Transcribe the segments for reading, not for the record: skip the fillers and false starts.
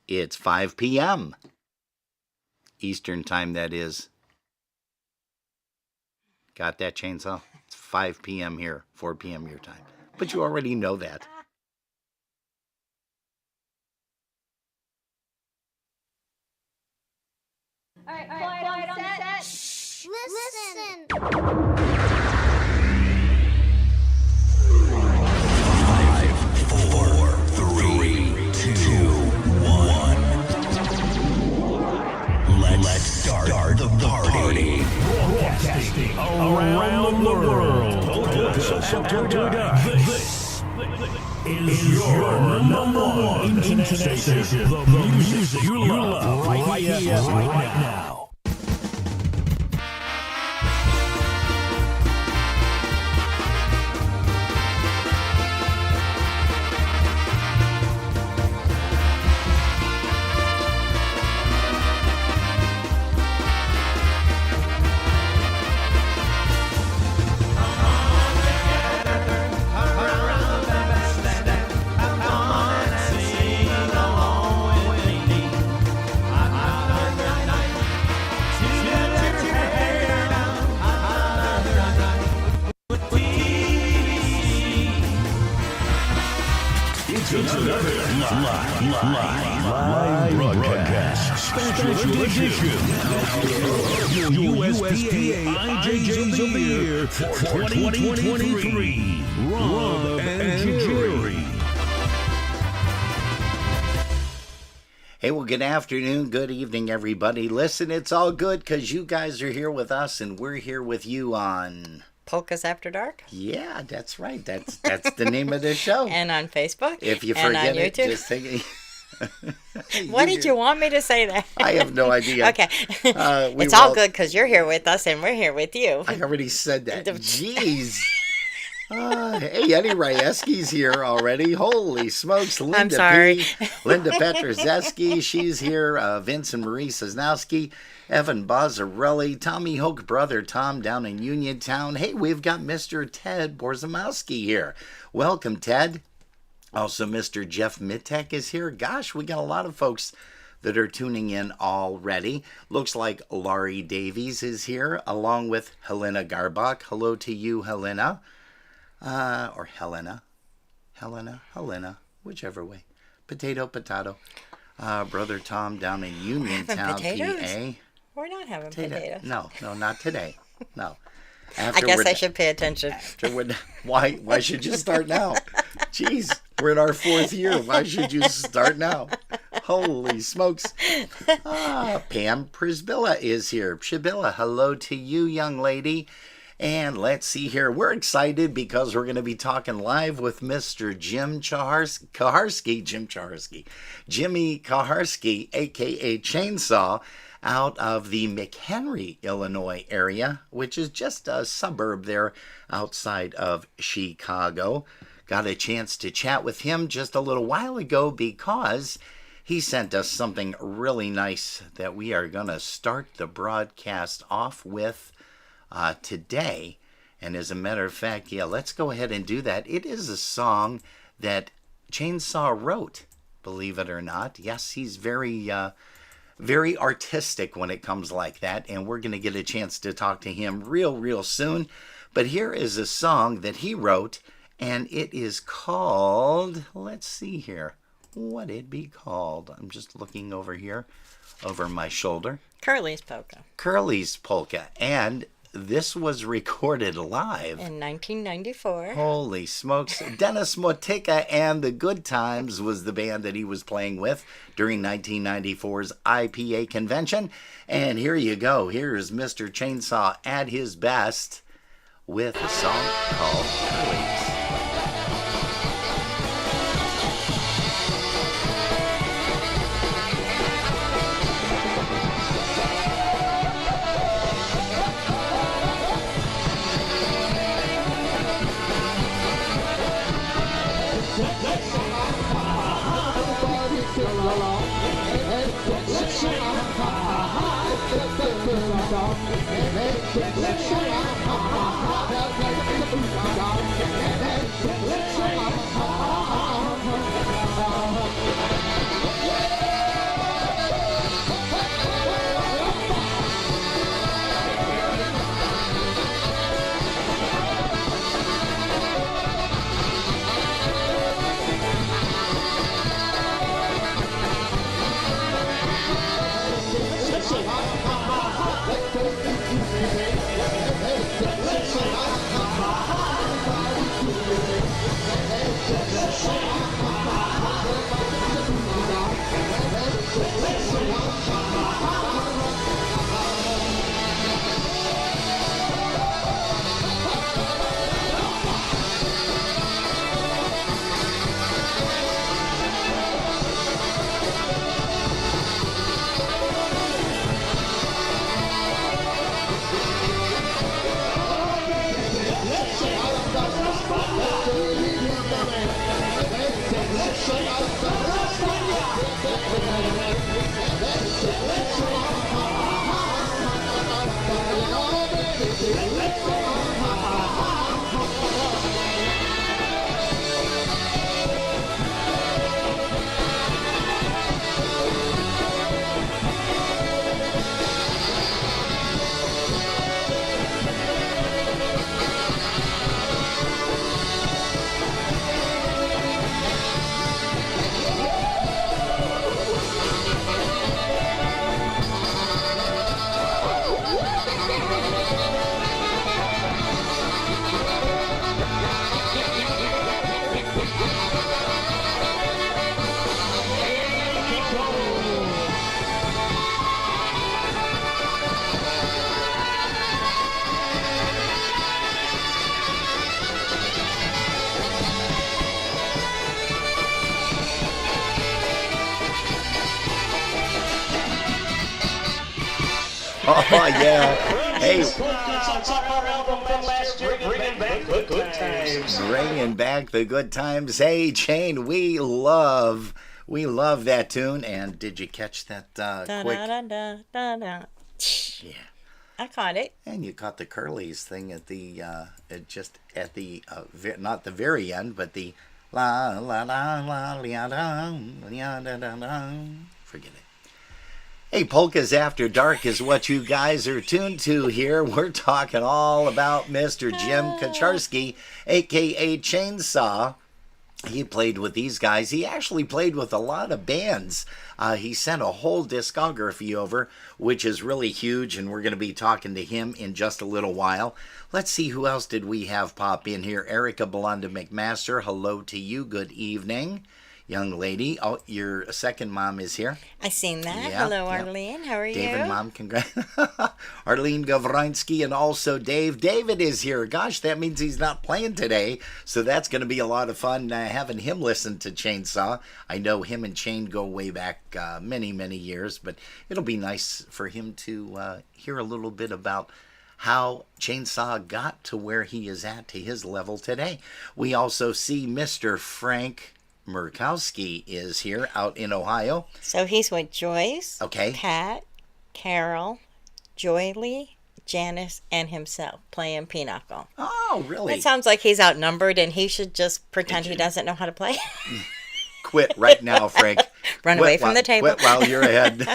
It's 5 p.m. Eastern time, that is. Got that, Chainsaw? It's 5 p.m. here, 4 p.m. your time. But you already know that. All right, quiet on set. Shh, listen. 3, 2, 1. Let's start the party. Broadcasting around the world. Polkas After Dark. This is your number one internet station. The music you love right here, right now. It's another live broadcast special edition. Your USPA IJs of the Year for 2023. Rob and Jerry. Hey, well, good afternoon, good evening, everybody. Listen, it's all good because you guys are here with us and we're here with you on... Polkas After Dark? Yeah, that's right. That's the name of the show. And on Facebook. If you and forget on it, YouTube. just think... Why did you want me to say that? I have no idea. Okay. It's all good because you're here with us and we're here with you. I already said that. Jeez. Hey, Eddie Ryeski's here already. Holy smokes. Linda I'm sorry. Linda Petrozeski, she's here. Vince and Marie Sosnowski. Evan Bozzarelli. Tommy Hoke, brother Tom down in Uniontown. Hey, we've got Mr. Ted Borzamowski here. Welcome, Ted. Also, Mr. Jeff Mittek is here. Gosh, we got a lot of folks that are tuning in already. Looks like Laurie Davies is here, along with Helena Garbach. Hello to you, Helena. Or Helena. Helena, whichever way. Potato. Brother Tom down in Uniontown, PA. We're not having potatoes. No, not today. No. I guess I should pay attention. Why should you start now? Jeez, we're in our 4th year. Why should you start now? Holy smokes. Pam Prisbilla is here. Shibilla, hello to you, young lady. And let's see here. We're excited because we're going to be talking live with Mr. Jimmy Kucharski, a.k.a. Chainsaw, out of the McHenry, Illinois area, which is just a suburb there outside of Chicago. Got a chance to chat with him just a little while ago because he sent us something really nice that we are going to start the broadcast off with today. And as a matter of fact, let's go ahead and do that. It is a song that Chainsaw wrote, believe it or not. Yes, he's very artistic when it comes like that, and we're going to get a chance to talk to him real soon. But here is a song that he wrote, and it is called, let's see here, what it be called? I'm just looking over here, over my shoulder. Curly's Polka, and this was recorded live in 1994. Holy smokes. Dennis Motika and the Good Times was the band that he was playing with during 1994's IPA convention. And here you go. Here's Mr. Chainsaw at his best with a song called Curly's. Oh, yeah. Hey, bringing back the good times. Hey, Jane, we love that tune. And did you catch that quick? Da. Yeah. I caught it. And you caught the Curly's thing at the not the very end, but the la la la la la da. Forget it. Hey, Polkas After Dark is what you guys are tuned to here. We're talking all about Mr. Jim Kucharski, a.k.a. Chainsaw. He played with these guys. He actually played with a lot of bands. He sent a whole discography over, which is really huge, and we're going to be talking to him in just a little while. Let's see, who else did we have pop in here? Erica Belonda McMaster, hello to you. Good evening, young lady. Oh, your second mom is here. I seen that. Yeah, Hello, yeah. Arlene. How are you? David, Mom, congrats. Arlene Gavrinsky and also Dave. David is here. Gosh, that means he's not playing today. So that's going to be a lot of fun having him listen to Chainsaw. I know him and Chain go way back many, many years, but it'll be nice for him to hear a little bit about how Chainsaw got to where he is at, to his level today. We also see Mr. Frank Murkowski is here out in Ohio. So he's with Joyce, Okay. Pat, Carol, Joy Lee, Janice, and himself playing pinochle. Oh, really? It sounds like he's outnumbered and he should just pretend he doesn't know how to play. Quit right now, Frank. Run away from the table. Quit while you're ahead.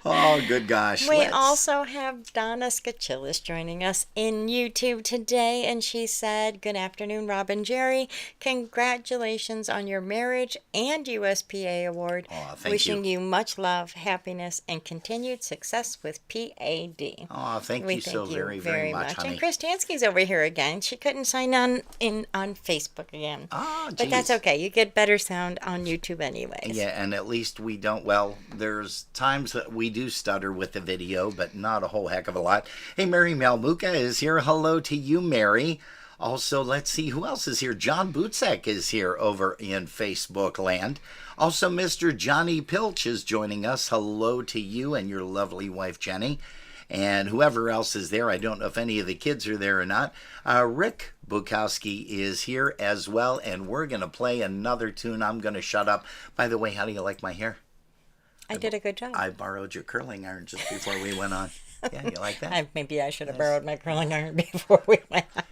Oh, good gosh. We also have Donna Skachillis joining us in YouTube today, and she said, "Good afternoon, Rob and Jerry. Congratulations on your marriage and USPA award. Aw, thank Wishing you much love, happiness, and continued success with PAD." Oh, thank We you so thank you very, very much, honey. And Chris Tansky's over here again. She couldn't sign on Facebook again. Oh, but that's geez. okay. You get better sound on YouTube anyways. Yeah, and at least we don't, well, there's times that we do stutter with the video, but not a whole heck of a lot. Hey, Mary Malmuka is here. Hello to you, Mary. Also, let's see, who else is here? John Butzek is here over in Facebook land. Also, Mr. Johnny Pilch is joining us. Hello to you and your lovely wife, Jenny. And whoever else is there, I don't know if any of the kids are there or not. Rick Bukowski is here as well, and we're going to play another tune. I'm going to shut up. By the way, how do you like my hair? I did a good job. I borrowed your curling iron just before we went on. Yeah, you like that? Maybe I should have borrowed my curling iron before we went on.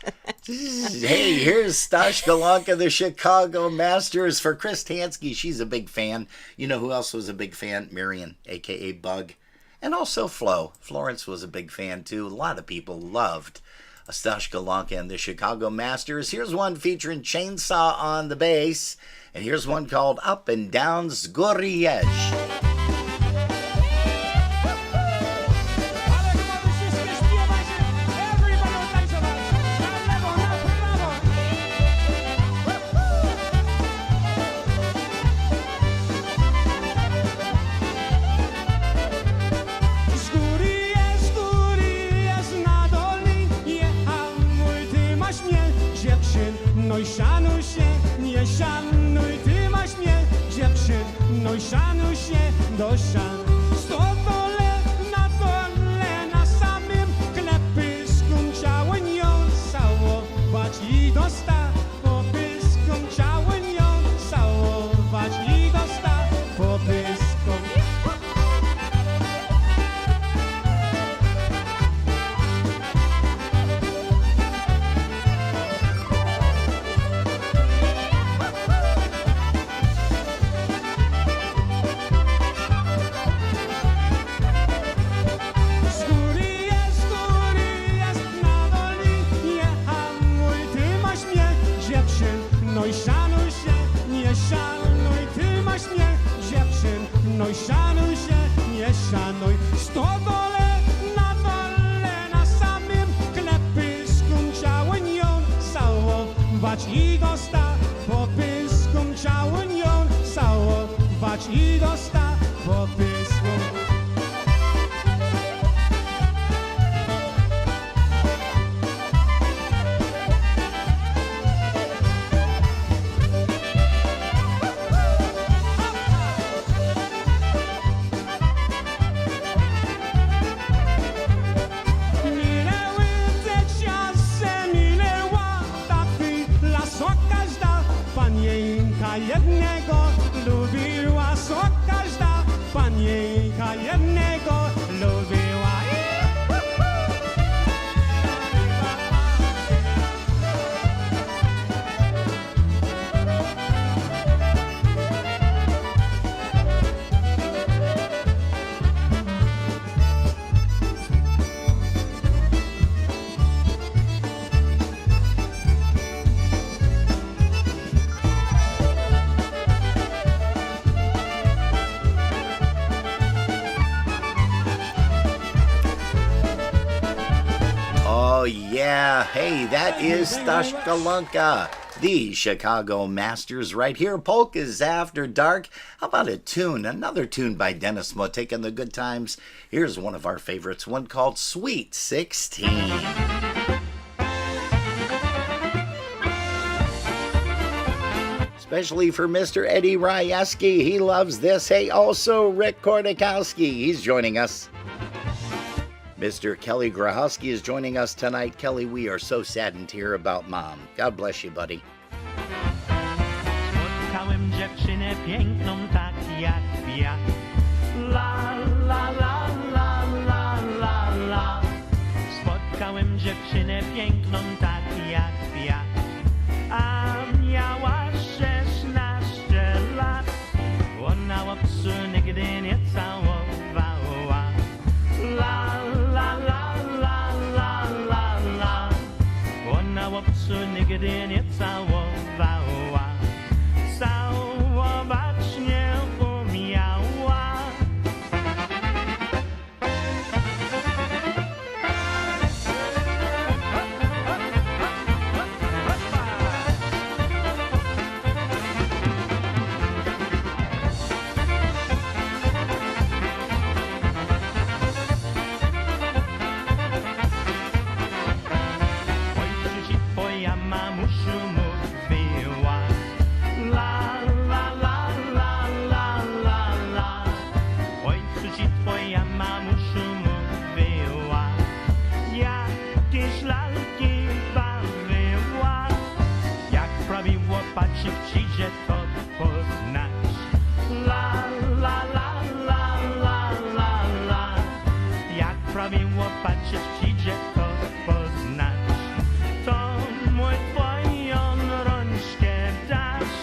Hey, here's Stash Galanka, the Chicago Masters for Chris Tansky. She's a big fan. You know who else was a big fan? Marion, a.k.a. Bug. And also Flo. Florence was a big fan, too. A lot of people loved Stash Galanka and the Chicago Masters. Here's one featuring Chainsaw on the bass. And here's one called Up and Down Zgoriesh. No i szanuj się, nie szanuj, ty masz mnie, dziewczyn. No i szanuj się, do szan. Stodole na dole, na samym klepysku chciałem ją całować i dostać po pysku. Chciałem ją całować i dostać po pysku. No i szanuj się, nie szanuj, ty masz mnie, dziewczyn. No i szanuj się, nie szanuj. Stodole na dole, na samym klepysku chciałem ją całować i dostać po pysku. Chciałem ją całować i dostać po pysku. konika jednego lubiła. Oh, yeah. Hey, that is Stashkalanka, the Chicago Masters right here. Polkas After Dark. How about a tune? Another tune by Dennis Motik and the Good Times. Here's one of our favorites, one called Sweet 16. Especially for Mr. Eddie Ryaski. He loves this. Hey, also Rick Kordakowski. He's joining us. Mr. Kelly Grahowski is joining us tonight. Kelly, we are so saddened to hear about Mom. God bless you, buddy. Spotkałem dziewczynę piękną tak jak ja. La la la la la la la. Spotkałem dziewczynę piękną tak jak ja. A miała 16 lat. Ona łapsu nigdy nie całowała. La la la la la la la. Ona łapsu nigdy nie całowała. Całować nie umiała. Ojcu ci twoja mamusiu mówiła. La la la la la la la. Ojcu ci twoja mamusiu mówiła. Jakieś lalki bawiła. Jak prawiło patrzeć przyjdzie to poznać. La la la la la la la. Jak prawiło patrzeć przyjdzie to poznać. To mój twoją rączkę dasz.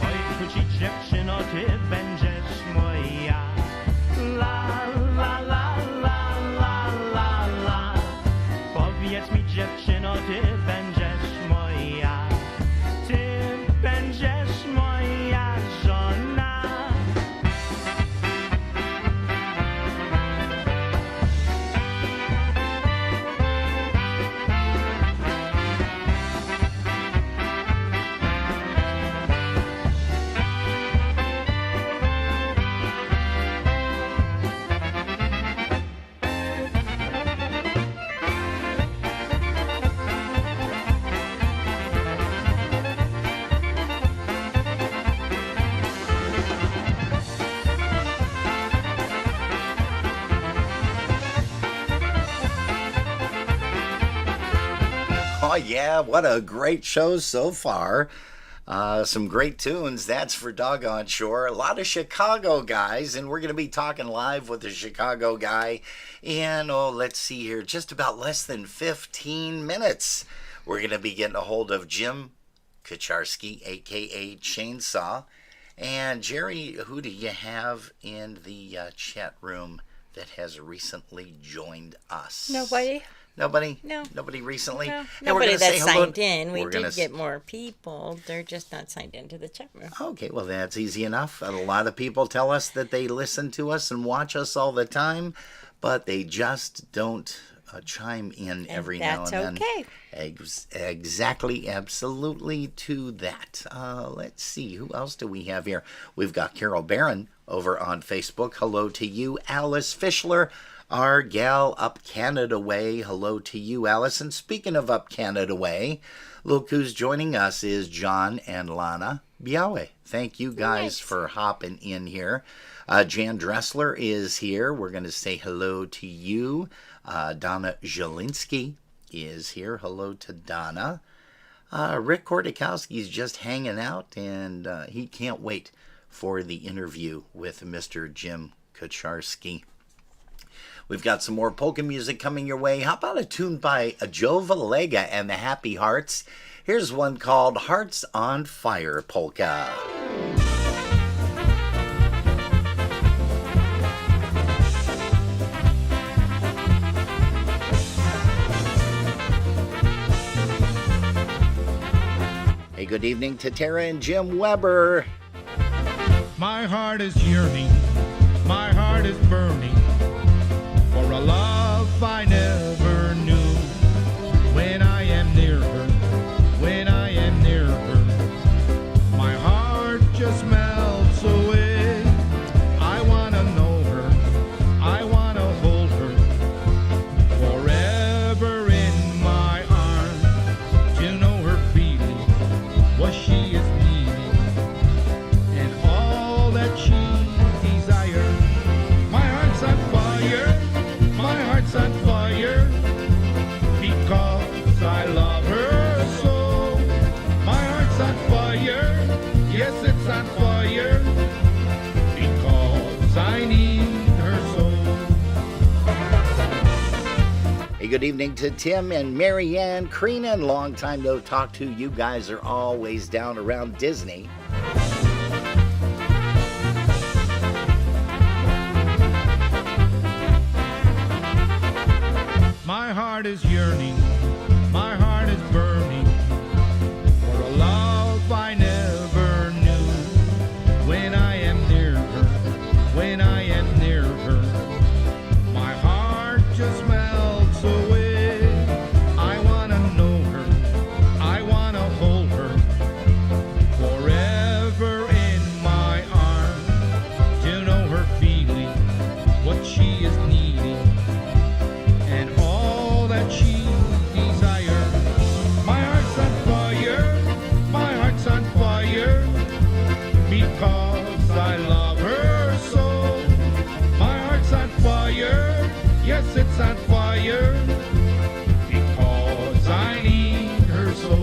Ojcu ci dziewczyno, ty będziesz moja. La la la la la la la. Powiedz mi dziewczyno, ty będziesz moja. Ty będziesz moja żona. Oh, yeah, what a great show so far. Some great tunes, that's for doggone sure. A lot of Chicago guys, and we're going to be talking live with a Chicago guy in, let's see here, just about less than 15 minutes. We're going to be getting a hold of Jim Kucharski, a.k.a. Chainsaw. And Jerry, who do you have in the chat room that has recently joined us? Nobody? Nobody? No. Nobody recently? No, Hey, we're nobody gonna say that's hello- signed in. We we're did gonna get more people. They're just not signed into the chat room. Okay, well, that's easy enough. A lot of people tell us that they listen to us and watch us all the time, but they just don't chime in every now and then. That's okay. Exactly, absolutely to that. Let's see, who else do we have here? We've got Carol Barron over on Facebook. Hello to you. Alice Fischler Our gal up Canada way, hello to you, Allison. Speaking of up Canada way, look who's joining us is John and Lana Biawe. Thank you guys for hopping in here. Jan Dressler is here. We're going to say hello to you. Donna Jelinski is here. Hello to Donna. Rick Kordakowski's just hanging out, and he can't wait for the interview with Mr. Jim Kucharski. We've got some more polka music coming your way. How about a tune by Joe Valega and the Happy Hearts? Here's one called Hearts on Fire Polka. Hey, good evening to Tara and Jim Weber. My heart is yearning, my heart is burning for a love I never knew. When I am near her, when I am near her, my heart just melts away. I wanna know her, I wanna hold her forever in my arms. To know her feeling, what she is needing, and all that she desires. My heart's on fire, my heart's on fire, because I love her so. My heart's on fire, yes it's on fire, because I need her so. Hey, good evening to Tim and Marianne Creenan. Long time no talk to. You guys are always down around Disney. My heart is yearning, my heart is burning for a love I never knew. When I am near her, when I am near her, my heart just melts away. I wanna know her, I wanna hold her forever in my arms. To know her feeling, what she is needing, and all that she desires. My heart's on fire, my heart's on fire, because I love her so. My heart's on fire, yes it's on fire, because I need her so.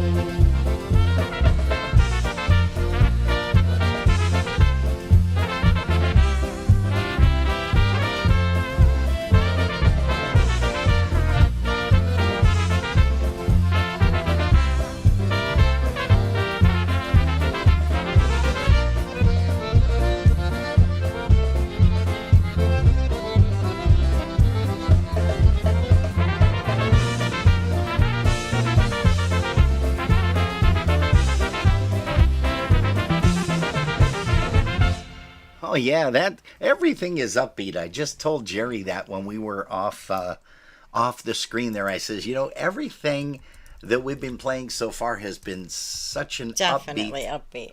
Oh yeah, that everything is upbeat. I just told Jerry that when we were off the screen there. I says, you know, everything that we've been playing so far has been such an Definitely upbeat.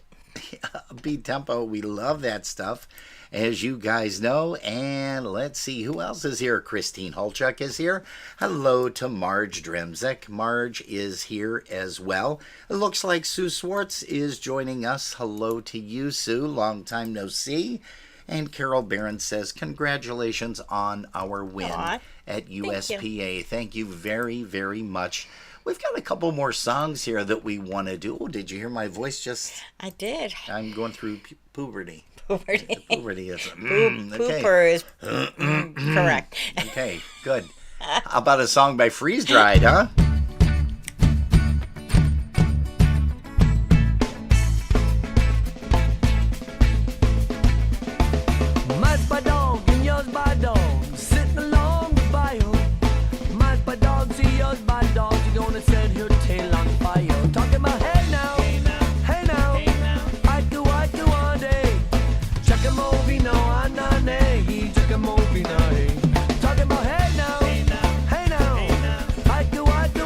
upbeat tempo. We love that stuff, as you guys know. And let's see who else is here. Christine Holchuk is here. Hello to Marge Dremzik. Marge is here as well. It looks like Sue Swartz is joining us. Hello to you, Sue. Long time no see. And Carol Barron says, congratulations on our win at USPA. Thank you very, very much. We've got a couple more songs here that we want to do. Oh, did you hear my voice just? I did. I'm going through puberty. Puberty. Puberty is Pooper is correct. Okay, good. How about a song by Freeze Dried, huh? Mine's by dog and yours by dog, sitting along the bayou. Mine's by dog, see yours by dog, you're gonna set her tail on fire. Talking about hey now, hey now, I do all day. Check a movie, no, I'm not nay. Check a movie, no, hey. Talking about hey now, I do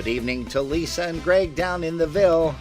Good evening to Lisa and Greg down in the Ville.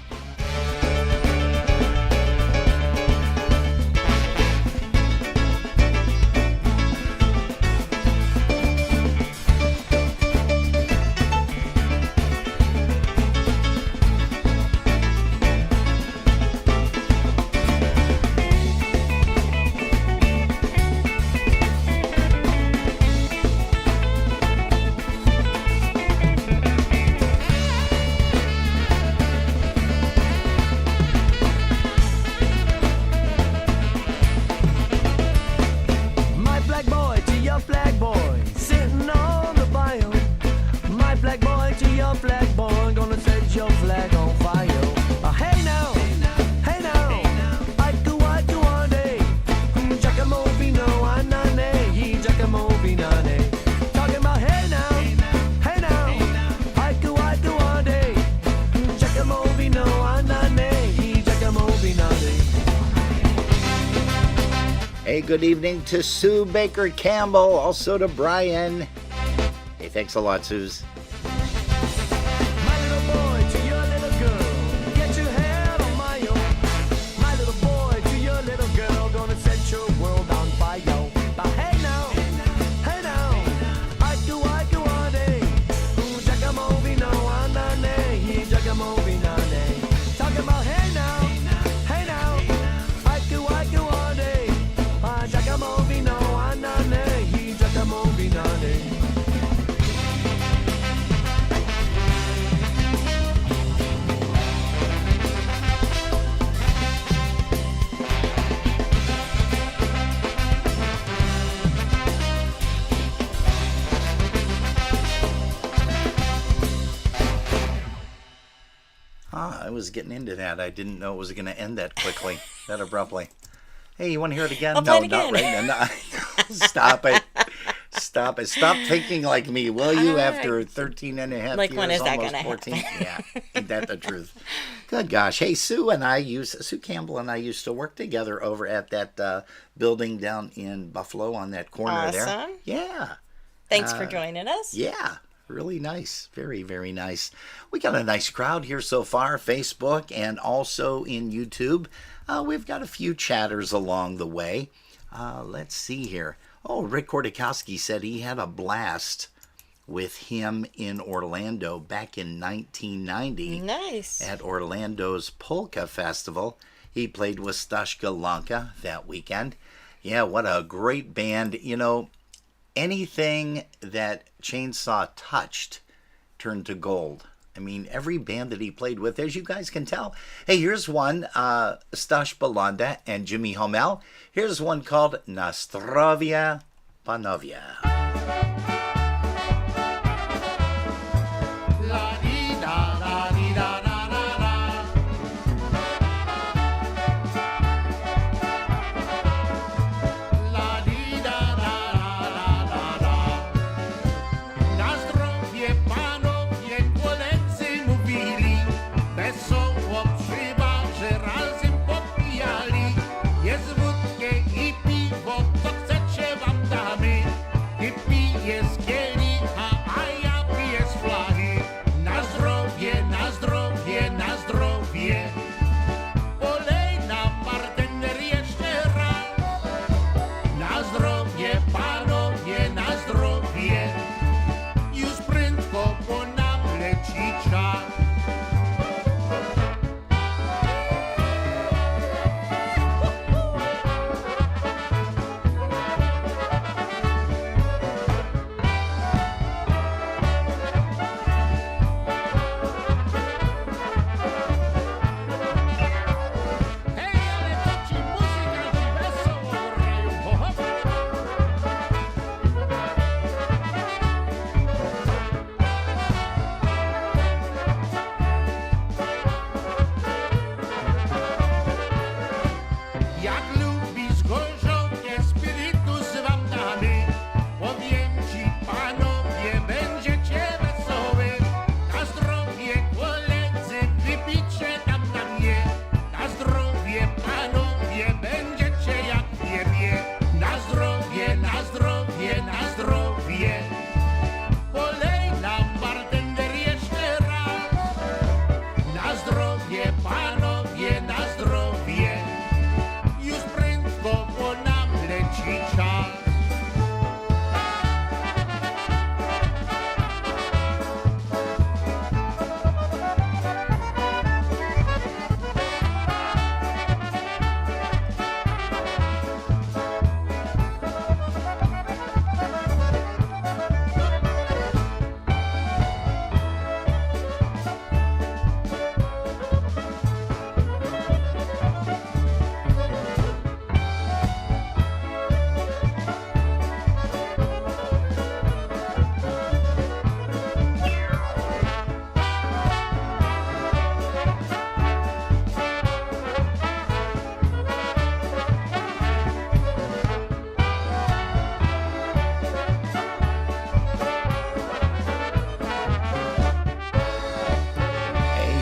Hey, good evening to Sue Baker Campbell, also to Brian. Hey, thanks a lot, Suze. I was getting into that. I didn't know it was going to end that quickly, that abruptly. Hey, you want to hear it again? I'll No, play it not again. right now. No. Stop it. Stop it. Stop thinking like me, will you, after 13 and a half Like, years, when is that almost gonna 14? Yeah, ain't that the truth? Good gosh. Hey, Sue Campbell and I used to work together over at that building down in Buffalo on that corner there. Awesome. Yeah. Thanks for joining us. Yeah, really nice. Very, very nice. We got a nice crowd here so far, Facebook and also in YouTube. We've got a few chatters along the way. Let's see here. Oh, Rick Kucharski said he had a blast with him in Orlando back in 1990. Nice. At Orlando's Polka Festival. He played with Stashka Lanka that weekend. Yeah, what a great band. You know, anything that Chainsaw touched turned to gold. I mean, every band that he played with, as you guys can tell. Hey, here's one, Stash Balanda and Jimmy Homel. Here's one called Nastrovia Panovia. Jest wódkę i piwo, to chcecie wam damy.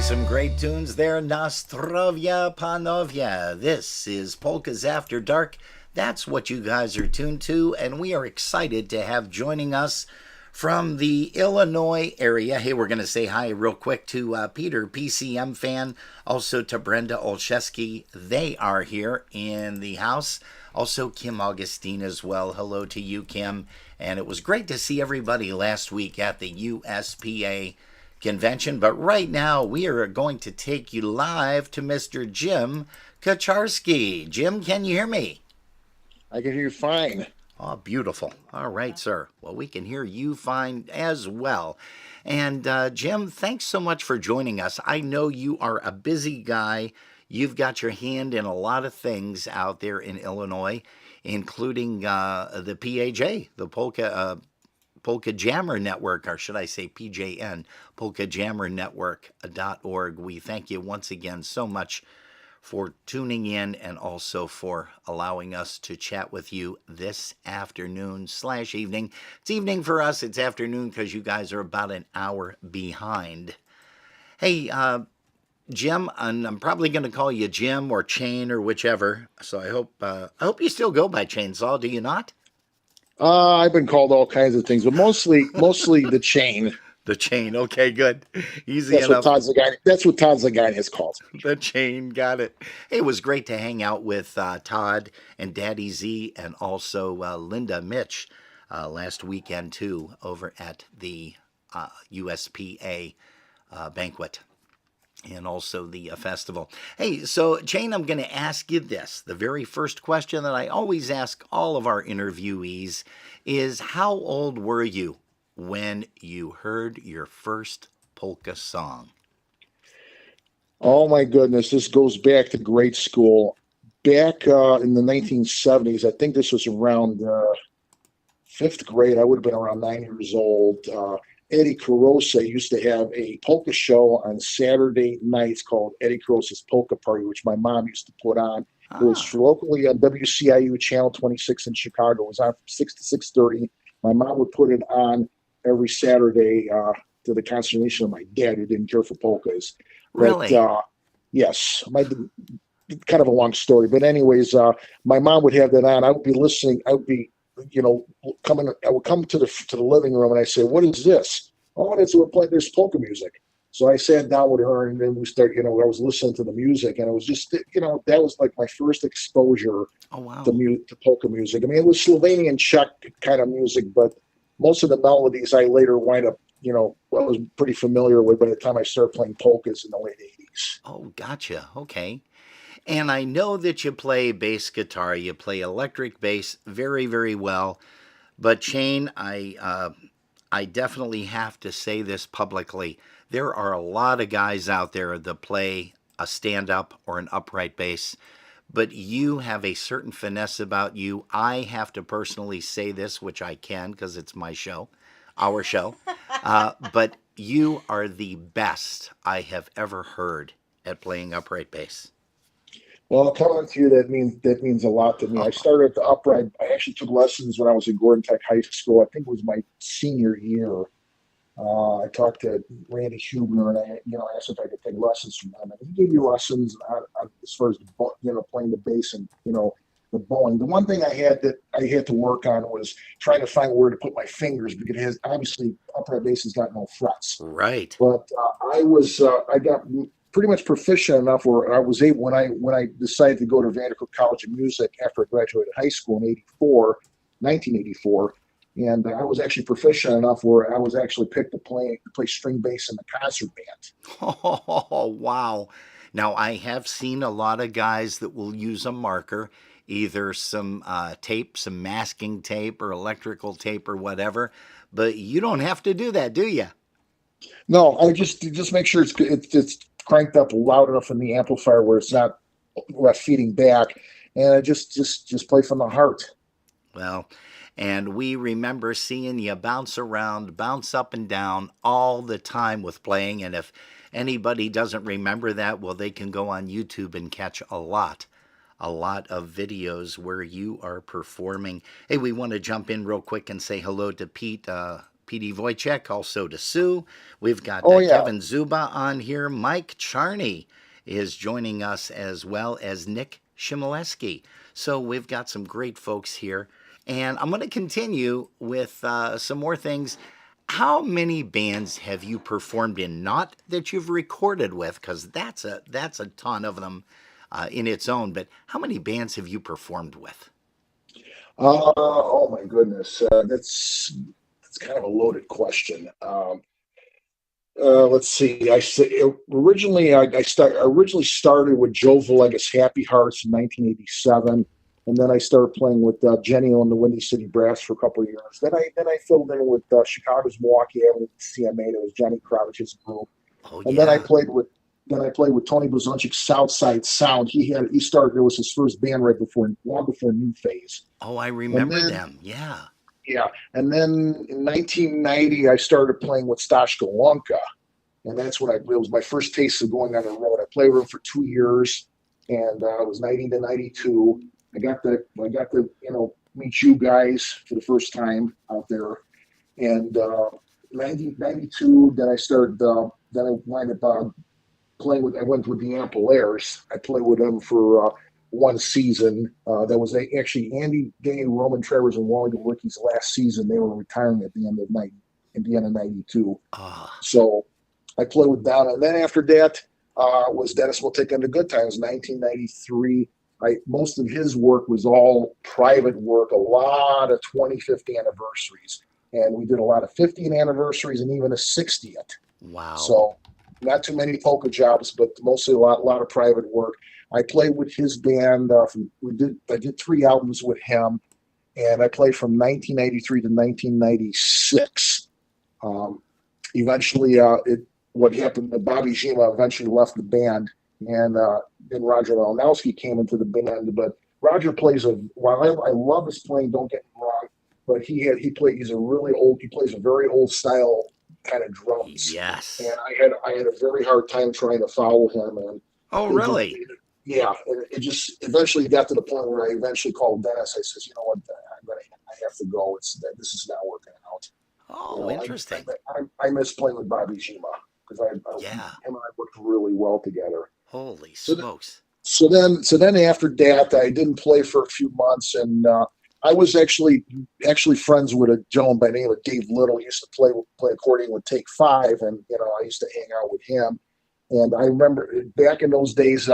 Some great tunes there. Nostrovia Panovia. This is Polkas After Dark. That's what you guys are tuned to, and we are excited to have joining us from the Illinois area. Hey, we're going to say hi real quick to Peter, PCM fan, also to Brenda Olszewski. They are here in the house. Also, Kim Augustine as well. Hello to you, Kim. And it was great to see everybody last week at the USPA convention. But right now, we are going to take you live to Mr. Jim Kucharski. Jim, can you hear me? I can hear you fine. Oh, beautiful. All right, sir. Well, we can hear you fine as well. And Jim, thanks so much for joining us. I know you are a busy guy. You've got your hand in a lot of things out there in Illinois, including the PAJ, the Polka Jammer Network, or should I say PJN, polkajammernetwork.org. We thank you once again so much for tuning in and also for allowing us to chat with you this afternoon/evening. It's evening for us. It's afternoon because you guys are about an hour behind. Hey, Jim, and I'm probably going to call you Jim or Chain or whichever. So I hope you still go by Chainsaw. Do you not? I've been called all kinds of things, but mostly the Chain. The Chain. Okay, good. Easy That's enough. That's what Todd Zagani is called. The Chain. Got it. Hey, it was great to hang out with Todd and Daddy Z and also Linda Mitch last weekend too over at the USPA banquet. And also the festival. Hey, so Chain, I'm going to ask you this. The very first question that I always ask all of our interviewees is, how old were you when you heard your first polka song? Oh my goodness, this goes back to grade school. Back in the 1970s, I think this was around fifth grade. I would have been around 9 years old. Eddie Carosa used to have a polka show on Saturday nights called Eddie Carosa's Polka Party, which my mom used to put on. It was locally on WCIU Channel 26 in Chicago. It was on from 6 to 6:30. My mom would put it on every Saturday to the consternation of my dad, who didn't care for polkas. Really? But, yes, kind of a long story. But anyways, my mom would have that on. I would be listening. I would be I would come to the living room and I say, "What is this?" "Oh, we're playing this polka music." So I sat down with her and then we started, I was listening to the music, and it was just, that was like my first exposure to polka music. I mean, it was Slovenian Czech kind of music, but most of the melodies I later wind up, was pretty familiar with by the time I started playing polkas in the late 80s. Oh, gotcha. Okay. And I know that you play bass guitar. You play electric bass very, very well. But Chain, I definitely have to say this publicly. There are a lot of guys out there that play a stand-up or an upright bass, but you have a certain finesse about you. I have to personally say this, which I can because it's my show, our show. But you are the best I have ever heard at playing upright bass. Well, coming to you, that means a lot to me. I started at the upright. I actually took lessons when I was in Gordon Tech High School. I think it was my senior year. I talked to Randy Hubner and I asked if I could take lessons from him. And he gave me lessons as far as playing the bass and the bowing. The one thing I had to work on was trying to find where to put my fingers, because it has, obviously upright bass has got no frets. Right. But I got pretty much proficient enough where I was able, when I decided to go to Vanderbilt College of Music after I graduated high school in 1984, and I was actually proficient enough where I was actually picked to play string bass in the concert band. Oh, wow. Now, I have seen a lot of guys that will use a marker, either some tape, some masking tape or electrical tape or whatever, but you don't have to do that, do you? No, I just make sure it's cranked up loud enough in the amplifier where it's not left feeding back, and I just play from the heart. Well, and we remember seeing you bounce around, bounce up and down all the time with playing, and if anybody doesn't remember that, well, they can go on YouTube and catch a lot of videos where you are performing. Hey, we want to jump in real quick and say hello to Pete Petey Wojciech, also to Sue. We've got Oh, yeah. Kevin Zuba on here. Mike Charney is joining us, as well as Nick Shimoleski. So we've got some great folks here. And I'm going to continue with some more things. How many bands have you performed in? Not that you've recorded with, because that's a ton of them in its own. But how many bands have you performed with? Oh my goodness, that's kind of a loaded question. Let's see. I originally started with Joe Villegas Happy Hearts in 1987, and then I started playing with Jenny on the Windy City Brass for a couple of years. Then I filled in with Chicago's Milwaukee Avenue CMA. That was Johnny Kravitz's group, Oh, and yeah. then I played with Tony Blazonczyk's Southside Sound. He started. It was his first band long before New Phase. Oh, I remember then- them. Yeah. Yeah, and then in 1990, I started playing with Stashko Lonka, and it was my first taste of going on the road. I played with him for 2 years, and it was 90 to 92. I got to meet you guys for the first time out there, and 1992. Then I started. Then I wound up playing with. I went with the Ampolaires. I played with them for one season. That was actually Andy, Dane, Roman Travers, and Wally Golicki's last season. They were retiring at the end of 92. So I played with Donna. And then after that was Dennis will Take on the Good Times, 1993. Most of his work was all private work, a lot of 25th anniversaries. And we did a lot of 50th anniversaries and even a 60th. Wow. So not too many polka jobs, but mostly a lot of private work. I played with his band. I did 3 albums with him, and I played from 1993 to 1996. Eventually, what happened? Bobby Zima eventually left the band, and then Roger Malinowski came into the band. But Roger plays while I love his playing, don't get me wrong, but he plays a very old style kind of drums. Yes. And I had a very hard time trying to follow him. And Oh, really? yeah, and it just eventually got to the point where I eventually called Dennis. I says, you know what, I have to go. This is not working out. Oh, interesting. I miss playing with Bobby Zima because him and I worked really well together. Holy smokes. So then after that, I didn't play for a few months, and I was actually friends with a gentleman by the name of Dave Little. He used to play accordion with Take Five, and I used to hang out with him. And I remember back in those days,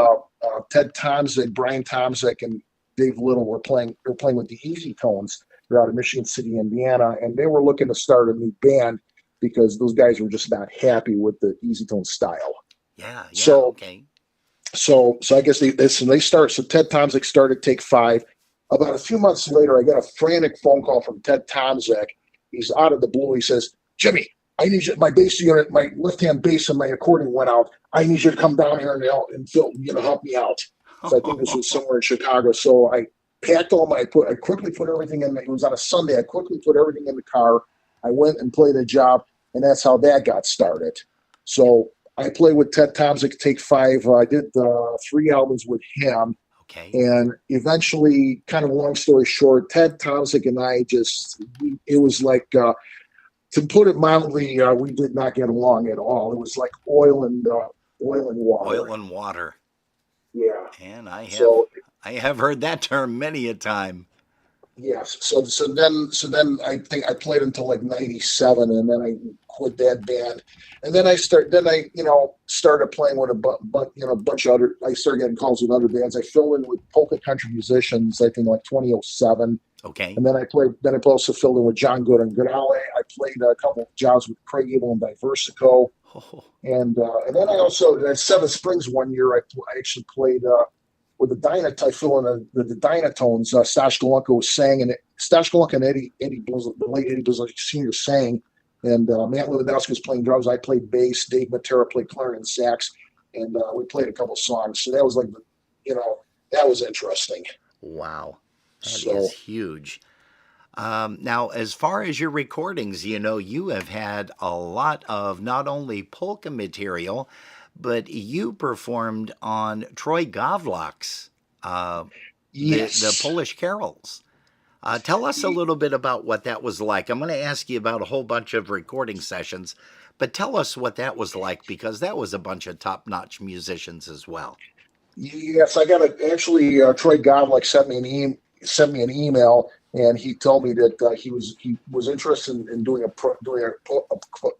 Ted Tomzik, Brian Tomzik, and Dave Little were playing. They were playing with the Easy Tones. They're out of Michigan City, Indiana, and they were looking to start a new band because those guys were just not happy with the Easy Tone style. Yeah. So, okay. So I guess they start. So Ted Tomzik started Take Five. About a few months later, I got a frantic phone call from Ted Tomzik. He's out of the blue. He says, "Jimmy, I need you. My bass unit, my left-hand bass and my accordion went out. I need you to come down here and help me out." So I think this was somewhere in Chicago. So I packed I quickly put everything in. It was on a Sunday. I quickly put everything in the car. I went and played a job, and that's how that got started. So I played with Ted Tomzik, Take Five. I did 3 albums with him. Okay. And eventually, kind of long story short, Ted Tomzik and I it was like, to put it mildly, we did not get along at all. It was like oil and water. Oil and water. Yeah. And I have heard that term many a time. Yes. So then I think I played until like 97, and then I quit that band. And then I started playing with a bunch of other. I started getting calls with other bands. I filled in with Polka Country Musicians, I think like 2007. Okay. And then I also filled in with John Good and Goodale. I played a couple of jobs with Craig Abel and Diversico. Oh. And then I also at Seven Springs one year I actually played with the Dynatones. I fill in the Dynatones. Stashko Lonka was sang, and Stashko Lonka and the late Eddie Blazonczyk Sr. sang, and Matt Lewandowski was playing drums. I played bass. Dave Matera played clarinet sax, and we played a couple songs. So that was like, that was interesting. Wow, that is huge. Now, as far as your recordings, you have had a lot of not only polka material, but you performed on Troy Gawlak's, Yes. the Polish carols. Tell us a little bit about what that was like. I'm going to ask you about a whole bunch of recording sessions, but tell us what that was like because that was a bunch of top-notch musicians as well. Yes, I got actually Troy Godlick sent me an email, and he told me that he was interested in doing a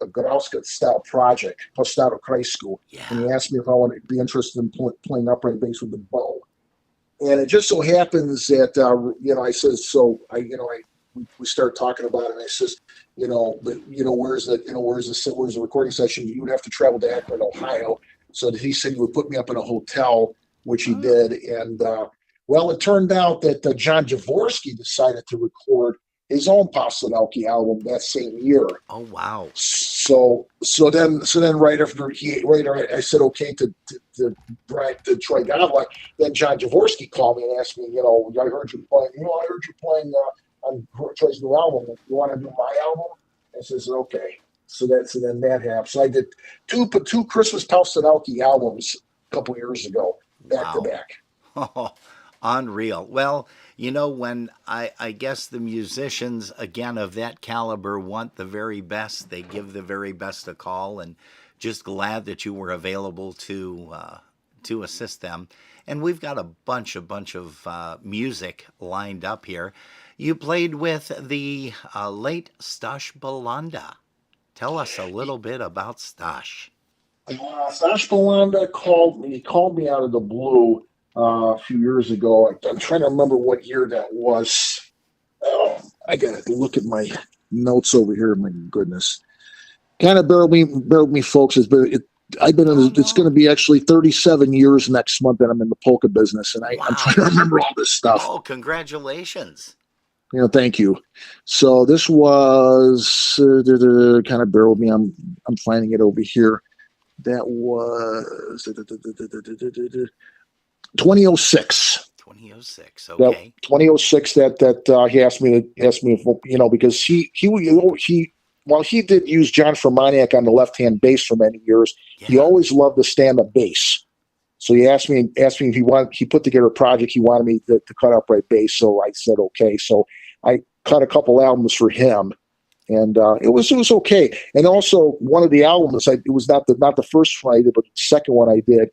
Grauska style project, Postado High School, and Yeah. he asked me if I would be interested in playing upright bass with the bow. And it just so happens that I says so. We start talking about it, and I says, but where's the recording session? You would have to travel to Akron, Ohio. So he said he would put me up in a hotel, which he did. And well, it turned out that John Jaworski decided to record his own Pasolowski album that same year. Oh, wow. So then I said okay to Troy Godlick. Then John Jaworski called me and asked me, I heard you playing on Troy's new album. You want to do my album? I says okay. So then that happened. So I did two Christmas Pasolowski albums a couple years ago, back to Wow. back. Oh, unreal. Well, when I guess the musicians, again, of that caliber want the very best, they give the very best a call, and just glad that you were available to assist them. And we've got a bunch of music lined up here. You played with the late Stash Belanda. Tell us a little bit about Stash. Sash Belanda called me out of the blue a few years ago. I'm trying to remember what year that was. Oh, I gotta look at my notes over here. My goodness, kind of bear with me, folks. I've been in. It's going to be actually 37 years next month that I'm in the polka business, and I'm Wow. trying to remember all this stuff. Oh, congratulations. Thank you. So this was kind of bear with me. I'm finding it over here. That was 2006. 2006. That Okay. 2006. That he asked me if because while he did use John Fermaniak on the left hand bass for many years, he Yeah. always loved the stand up bass. So he asked me if he put together a project he wanted me to cut upright bass. So I said okay. So I cut a couple albums for him. And it was okay. And also one of the albums, it was not the first one I did, but the second one I did.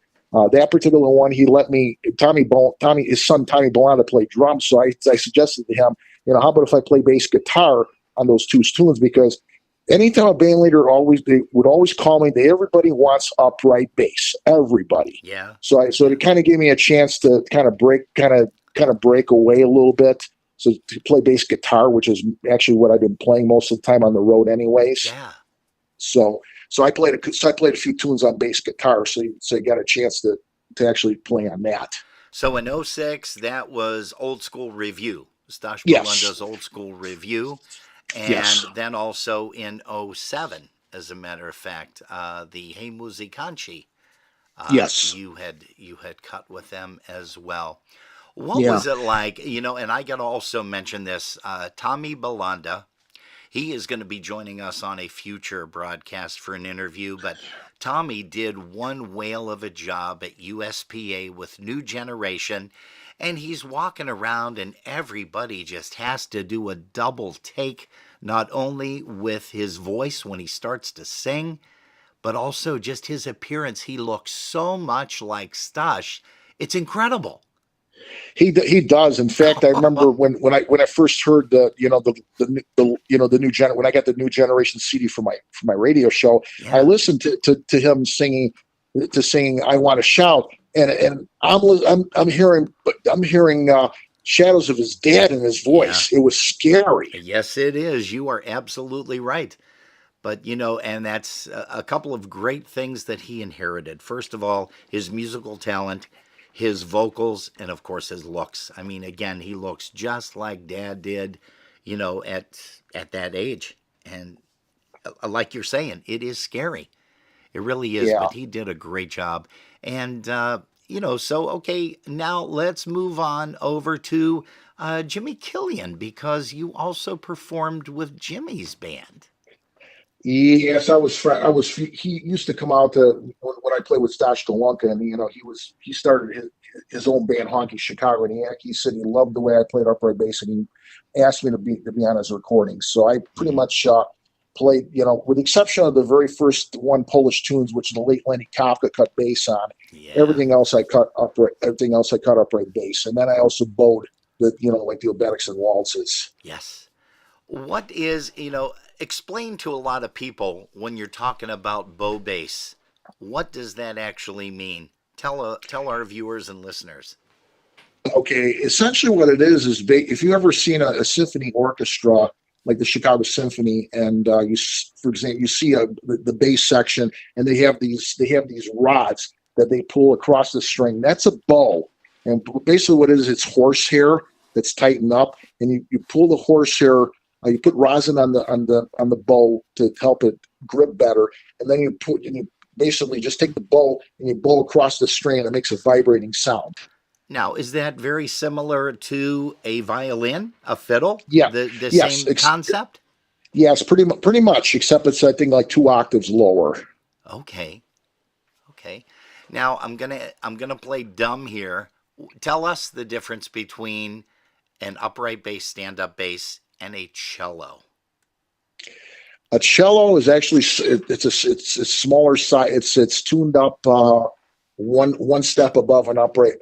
That particular one, he let me his son Tommy Belanda play drums. So I suggested to him, how about if I play bass guitar on those two tunes? Because anytime a band leader they would always call me, everybody wants upright bass, everybody. Yeah. So it kind of gave me a chance to kind of break away a little bit. So to play bass guitar, which is actually what I've been playing most of the time on the road, anyways. Yeah. So I played a few tunes on bass guitar, so you got a chance to actually play on that. So in '06, that was Old School Review, Stash Yes. Belanda's Old School Review, and Yes. then also in '07, as a matter of fact, the Hey Musicanci. Yes. You had cut with them as well. What Yeah. was it like? And I got to also mention this. Tommy Belanda, he is going to be joining us on a future broadcast for an interview, but Tommy did one whale of a job at USPA with New Generation, and he's walking around and everybody just has to do a double take, not only with his voice when he starts to sing, but also just his appearance. He looks so much like Stash. It's incredible. He does. In fact, I remember when I first heard the new when I got the New Generation CD for my radio show, Yeah. I listened to him singing "I Want to Shout," and I'm hearing shadows of his dad in his voice. It was scary. Yes, it is. You are absolutely right. But, and that's a couple of great things that he inherited. First of all, his musical talent, his vocals, and of course his looks. I mean, again, he looks just like Dad did, at that age. And like you're saying, it is scary. It really is. Yeah. But he did a great job. And so okay, now let's move on over to Jimmy Killian, because you also performed with Jimmy's band. Yes, I was. He used to come out to when I played with Stash Golunka, and he started his own band, Honky Chicago, and he said he loved the way I played upright bass, and he asked me to be on his recordings. So I pretty much played, with the exception of the very first one, Polish Tunes, which the late Lenny Kafka cut bass on. Yeah. Everything else I cut upright. Everything else I cut upright bass, and then I also bowed the like the obetics and waltzes. Yes. What is, explain to a lot of people when you're talking about bow bass, what does that actually mean? Tell our viewers and listeners. Okay, essentially what it is if you ever seen a symphony orchestra like the Chicago Symphony, and for example, you see the bass section, and they have these rods that they pull across the string. That's a bow, and basically what it is, it's horsehair that's tightened up, and you pull the horsehair. You put rosin on the bow to help it grip better, and then you basically just take the bow and you blow across the string, and it makes a vibrating sound. Now, is that very similar to a violin, a fiddle? Yeah. Yes, same concept? Yes, pretty much, except it's, I think, like 2 octaves lower. Okay. Now, I'm gonna play dumb here. Tell us the difference between an upright bass, stand-up bass, and a cello. A cello is actually it's a smaller size. It's tuned up one step above an upright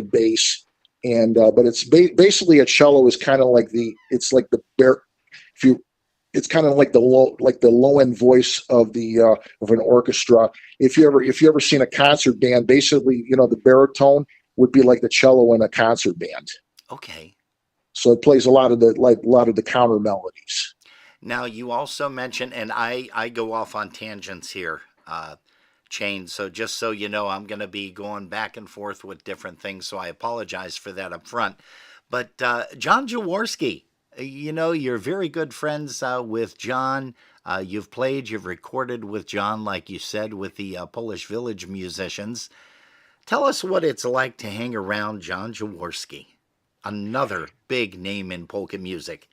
bass, and but it's basically a cello is kind of like it's kind of like the low end voice of an orchestra. If you ever seen a concert band, basically the baritone would be like the cello in a concert band. Okay. So it plays a lot of the counter melodies. Now, you also mentioned, and I go off on tangents here, Chain, so just so you know, I'm going to be going back and forth with different things, so I apologize for that up front. But John Jaworski, you're very good friends with John. You've recorded with John, like you said, with the Polish Village musicians. Tell us what it's like to hang around John Jaworski, another big name in polka music.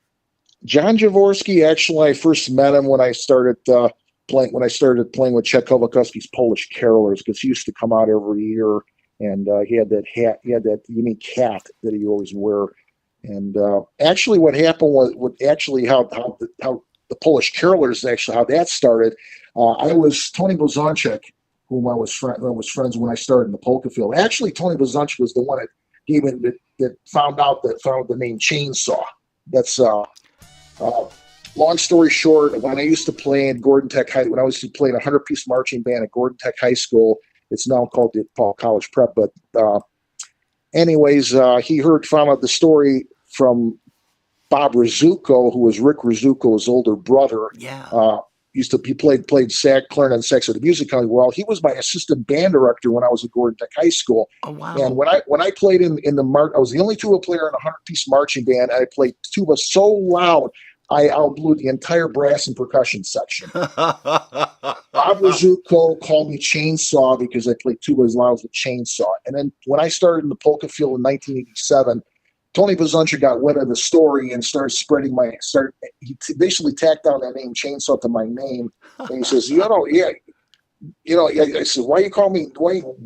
John Jaworski, actually, I first met him when I started playing with Chet Kovalkowski's Polish Carolers, because he used to come out every year, and he had that hat, unique hat that he always wear. And actually, what happened was how the Polish Carolers how that started. I was Tony Blazonczyk, whom I was friends when I started in the polka field. Actually, Tony Blazonczyk was the one that found the name chainsaw. That's long story short, when I used to play in Gordon Tech High, when I was playing a 100-piece marching band at Gordon Tech High School, it's now called the Paul College Prep. But anyways, he found out the story from Bob Rizzuko, who was Rick Rizzuko's older brother. Yeah. He played clarinet and sax at the music company. Well, he was my assistant band director when I was at Gordon Tech High School. Oh, wow. And when I played in the I was the only tuba player in a 100-piece marching band. And I played tuba so loud I outblew the entire brass and percussion section. Bob Rizzuko called me Chainsaw because I played tuba as loud as a chainsaw. And then when I started in the polka field in 1987, Tony Blazonczyk got wind of the story and started spreading he basically tacked on that name Chainsaw to my name. And he says, I said, why you call me? Why you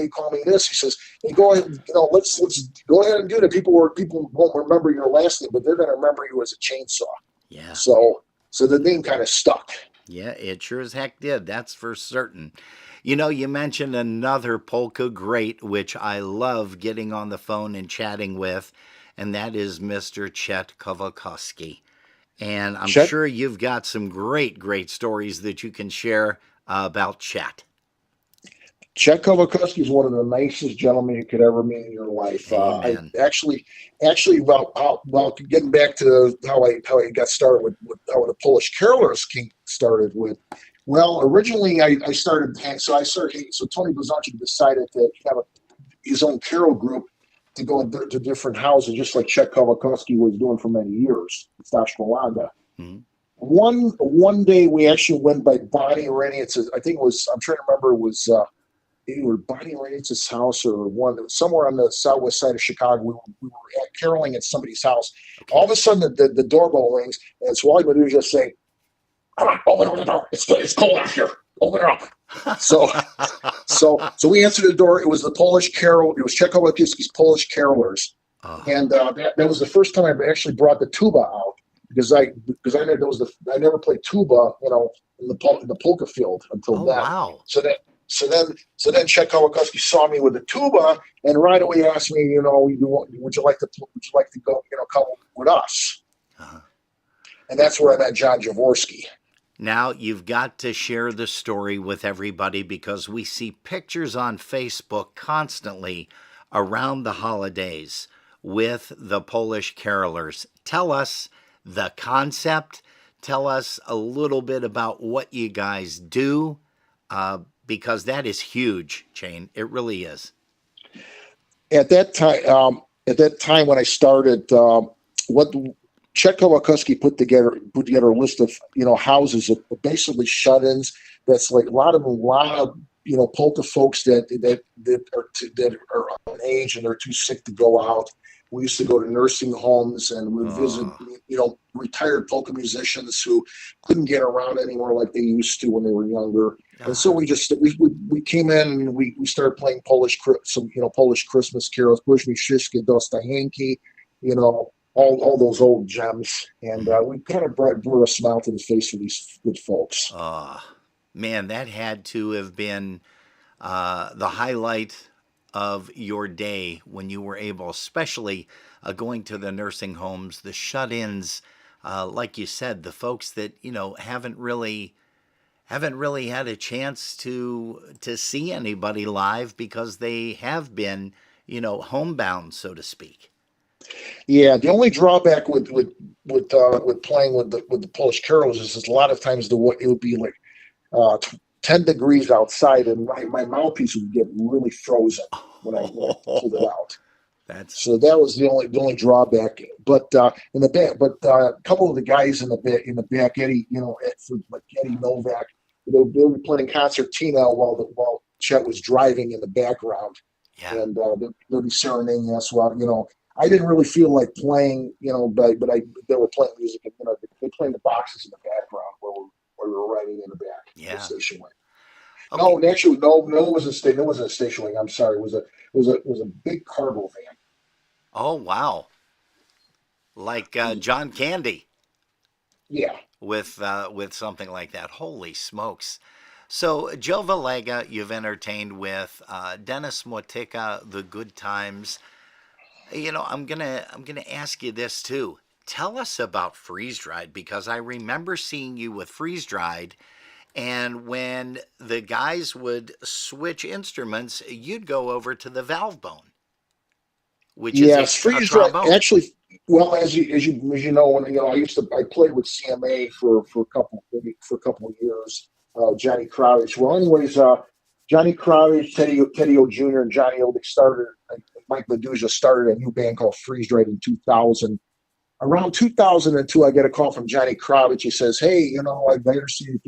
call me this? He says, hey, go ahead, let's go ahead and do that. People won't remember your last name, but they're going to remember you as a chainsaw. Yeah. So the name kind of stuck. Yeah, it sure as heck did. That's for certain. You mentioned another polka great, which I love getting on the phone and chatting with, and that is Mr. Chet Kovalkowski. And I'm sure you've got some great stories that you can share about Chet. Chet Kovalkowski is one of the nicest gentlemen you could ever meet in your life. Amen. Getting back to how I got started with how the Polish Carolers started with. Well, originally I started. So Tony Blazonczyk decided to have his own carol group to go to different houses, just like Chet Kovalkowski was doing for many years. Stash Malaga. Mm-hmm. One day we actually went by Bonnie Renitz's. I think it was. I'm trying to remember. It was either Bonnie Renitz's house or somewhere on the southwest side of Chicago. We were caroling at somebody's house. Okay. All of a sudden, the doorbell rings, and it's Wally Medusa saying, "Come on, open the door. It's cold out here." Open her up. So we answered the door. It was the Polish carol. It was Tchaikovsky's Polish carolers, and that was the first time I actually brought the tuba out because I never played tuba, in the polka field until then. Wow. So then Tchaikovsky saw me with the tuba and right away asked me, would you like to go, come with us? And that's where I met John Jaworski. Now, you've got to share the story with everybody because we see pictures on Facebook constantly around the holidays with the Polish carolers. Tell us the concept. Tell us a little bit about what you guys do, because that is huge, Shane. It really is. At that time when I started, what Tchaikovsky put together a list of houses that basically shut-ins. That's like a lot of polka folks that are of age and they're too sick to go out. We used to go to nursing homes and we visit retired polka musicians who couldn't get around anymore like they used to when they were younger. And so we came in and we started playing Polish Christmas carols, Buźmi Wszystkie Dostajenki, all those old gems, and we kind of brought a smile to the face of these good folks. Man, that had to have been the highlight of your day when you were able, especially going to the nursing homes, the shut-ins, like you said, the folks that haven't really had a chance to see anybody live because they have been homebound, so to speak. Yeah, the only drawback with playing with the Polish carols is a lot of times it would be like 10 degrees outside, and my mouthpiece would get really frozen when I pulled it out. So that was the only drawback. But in the back, a couple of the guys in the back, Eddie, like Eddie Novak, they'll be playing concertina while Chet was driving in the background, and they'll be serenading us while I didn't really feel like playing, but they were playing music, and they playing the boxes in the background where we were riding in the back of the station wagon. Okay. No, actually, no, it wasn't a station wagon. I'm sorry, it was a big cargo van. Oh wow, like John Candy. Yeah. With something like that. Holy smokes. So Joe Valega, you've entertained with Dennis Motika, The Good Times. I'm gonna ask you this too. Tell us about Freeze Dried, because I remember seeing you with Freeze Dried, and when the guys would switch instruments, you'd go over to the valve bone, which is Freeze Dried. Actually, well, as you know, when I played with CMA for a couple of years. Johnny Kravitz. Well, anyways, Johnny Kravitz, Teddy O Jr. and Johnny Oldie started. Mike Medusa started a new band called Freeze Dried in 2000. Around 2002, I get a call from Johnny Kravitz. He says, "Hey, I better see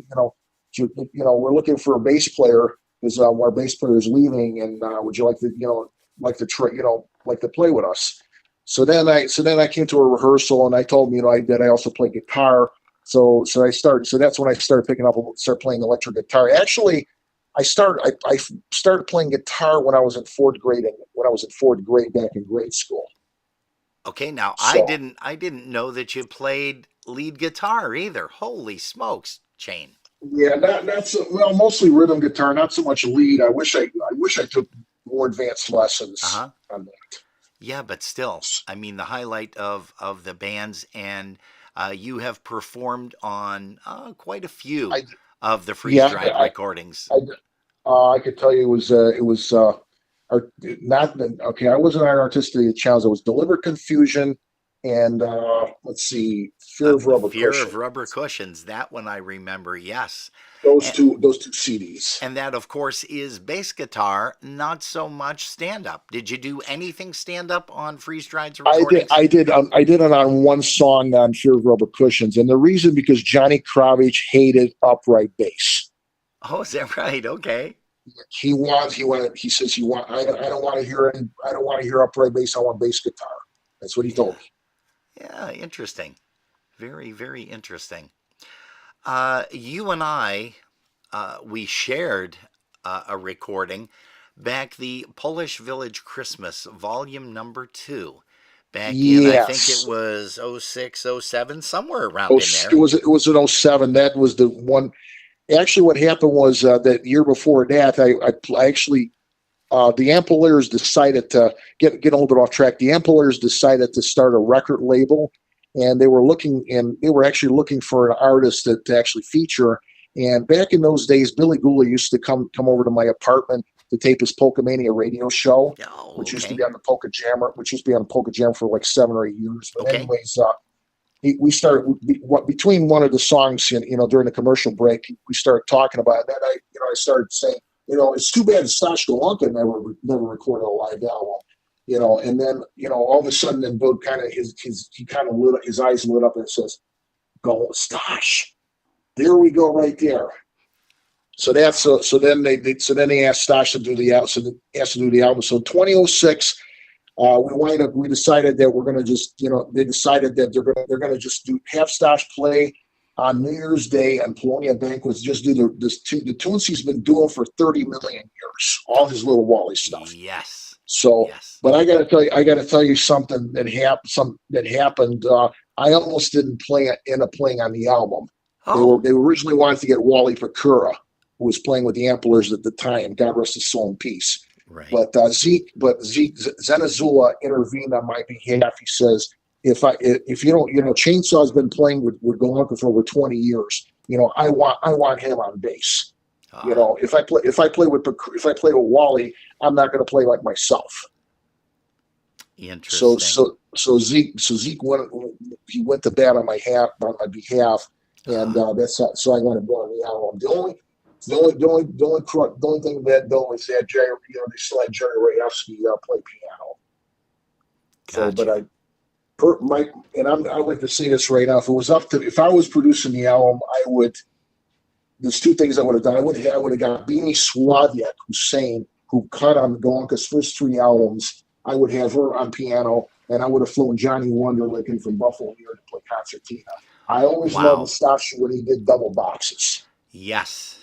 we're looking for a bass player because our bass player is leaving, and would you like to play with us?" So then I came to a rehearsal and I told him that I also play guitar. So that's when I started playing electric guitar. Actually, I started playing guitar when I was in fourth grade back in grade school. Okay, now I didn't know that you played lead guitar either. Holy smokes, Shane. Yeah, not so well. Mostly rhythm guitar, not so much lead. I wish I took more advanced lessons on that. Yeah, but still, I mean, the highlight of the bands, and you have performed on quite a few of the Freeze Dried recordings. I could tell you it was not okay. I wasn't an artist of the challenge. It was Deliberate Confusion, and let's see, Fear of Rubber Cushions. That one I remember. Yes. Those two CDs. And that, of course, is bass guitar, not so much stand-up. Did you do anything stand-up on Freeze Dried's recordings? I did it on one song on Fear of Rubber Cushions, and the reason because Johnny Kravitz hated upright bass. Oh, is that right? Okay. He says I don't want to hear upright bass. I want bass guitar. That's what he told me. Yeah, interesting. Very, very interesting. You and I we shared a recording back the Polish Village Christmas, volume number 2. Back in, I think it Yes. was '06, '07, somewhere Oh, around in it there. was it was in '07. That was the one. Actually, what happened was that year before that, I actually the Ampliers decided to get a little bit off track. The Ampliers decided to start a record label, and they were actually looking for an artist to actually feature. And back in those days, Billy Gula used to come over to my apartment to tape his Polka Mania radio show, Oh, which used to okay. be on the Polka Jammer, which used to be on Polka Jammer for like 7 or 8 years. But Okay. anyways, we started between one of the songs, during the commercial break, we started talking about it. Then I started saying, it's too bad Stash Golonka never recorded a live album, and then, all of a sudden, then Bill kind of he kind of his eyes lit up and says, "Go Stash." There we go, right there. So that's so then they asked Stash to do the album. So they asked to do the album. So 2006. We decided that we're going to just, they decided that they're going to just have Stash play on New Year's Day and Polonia Banquets, just do the tunes he's been doing for 30 million years, all his little Wally stuff. Yes. So, Yes. but I got to tell you something that happened. I almost didn't end up playing on the album. Oh, They originally wanted to get Wally Pakura, who was playing with the Ampliers at the time. God rest his soul in peace. right. But Zeke Zenazula intervened on my behalf. He says, if you don't, Chainsaw's been playing with Golonka for over 20 years. I want him on bass. If I play with Wally, I'm not going to play like myself. Interesting. So Zeke went to bat on my behalf, and so I wanted to go on the album. The only thing that though is that Jerry, they still had Jerry Rayevsky play piano. So, but I like to say this right now. If I was producing the album, there's two things I would have done. I would have got Beanie Swaviak Hussein, who cut on Golonka's first 3 albums. I would have her on piano, and I would have flown Johnny Wonderlick in from Buffalo here to play concertina. I always loved Stash when he did double boxes. Yes,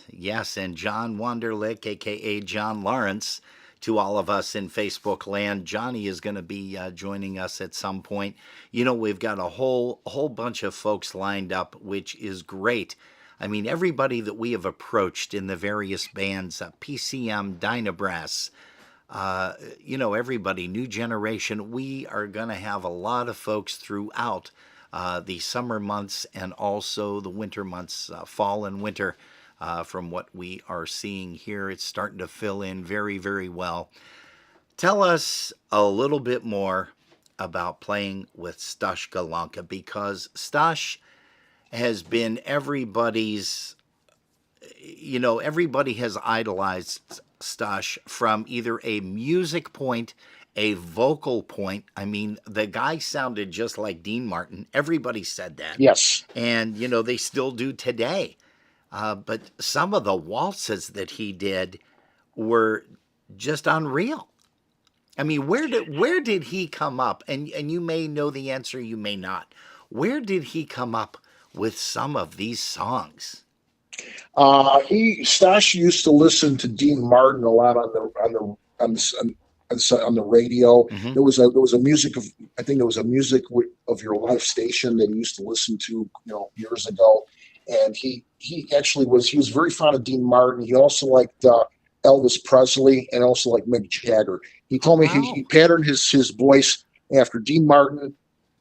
and John Wonderlick, a.k.a. John Lawrence, to all of us in Facebook land. Johnny is going to be joining us at some point. We've got a whole bunch of folks lined up, which is great. I mean, everybody that we have approached in the various bands, PCM, Dynabrass, everybody, New Generation, we are going to have a lot of folks throughout the summer months and also the winter months, fall and winter. From what we are seeing here, it's starting to fill in very, very well. Tell us a little bit more about playing with Stash Golonka, because Stash has been everybody's, everybody has idolized Stash from either a music point, a vocal point. I mean, the guy sounded just like Dean Martin. Everybody said that. Yes. And, they still do today. But some of the waltzes that he did were just unreal. I mean, where did he come up? And you may know the answer, you may not. Where did he come up with some of these songs? Stash used to listen to Dean Martin a lot on the radio. Mm-hmm. There was a music of your life station that he used to listen to, years ago. And he was very fond of Dean Martin. He also liked Elvis Presley and also liked Mick Jagger. He told me he patterned his voice after Dean Martin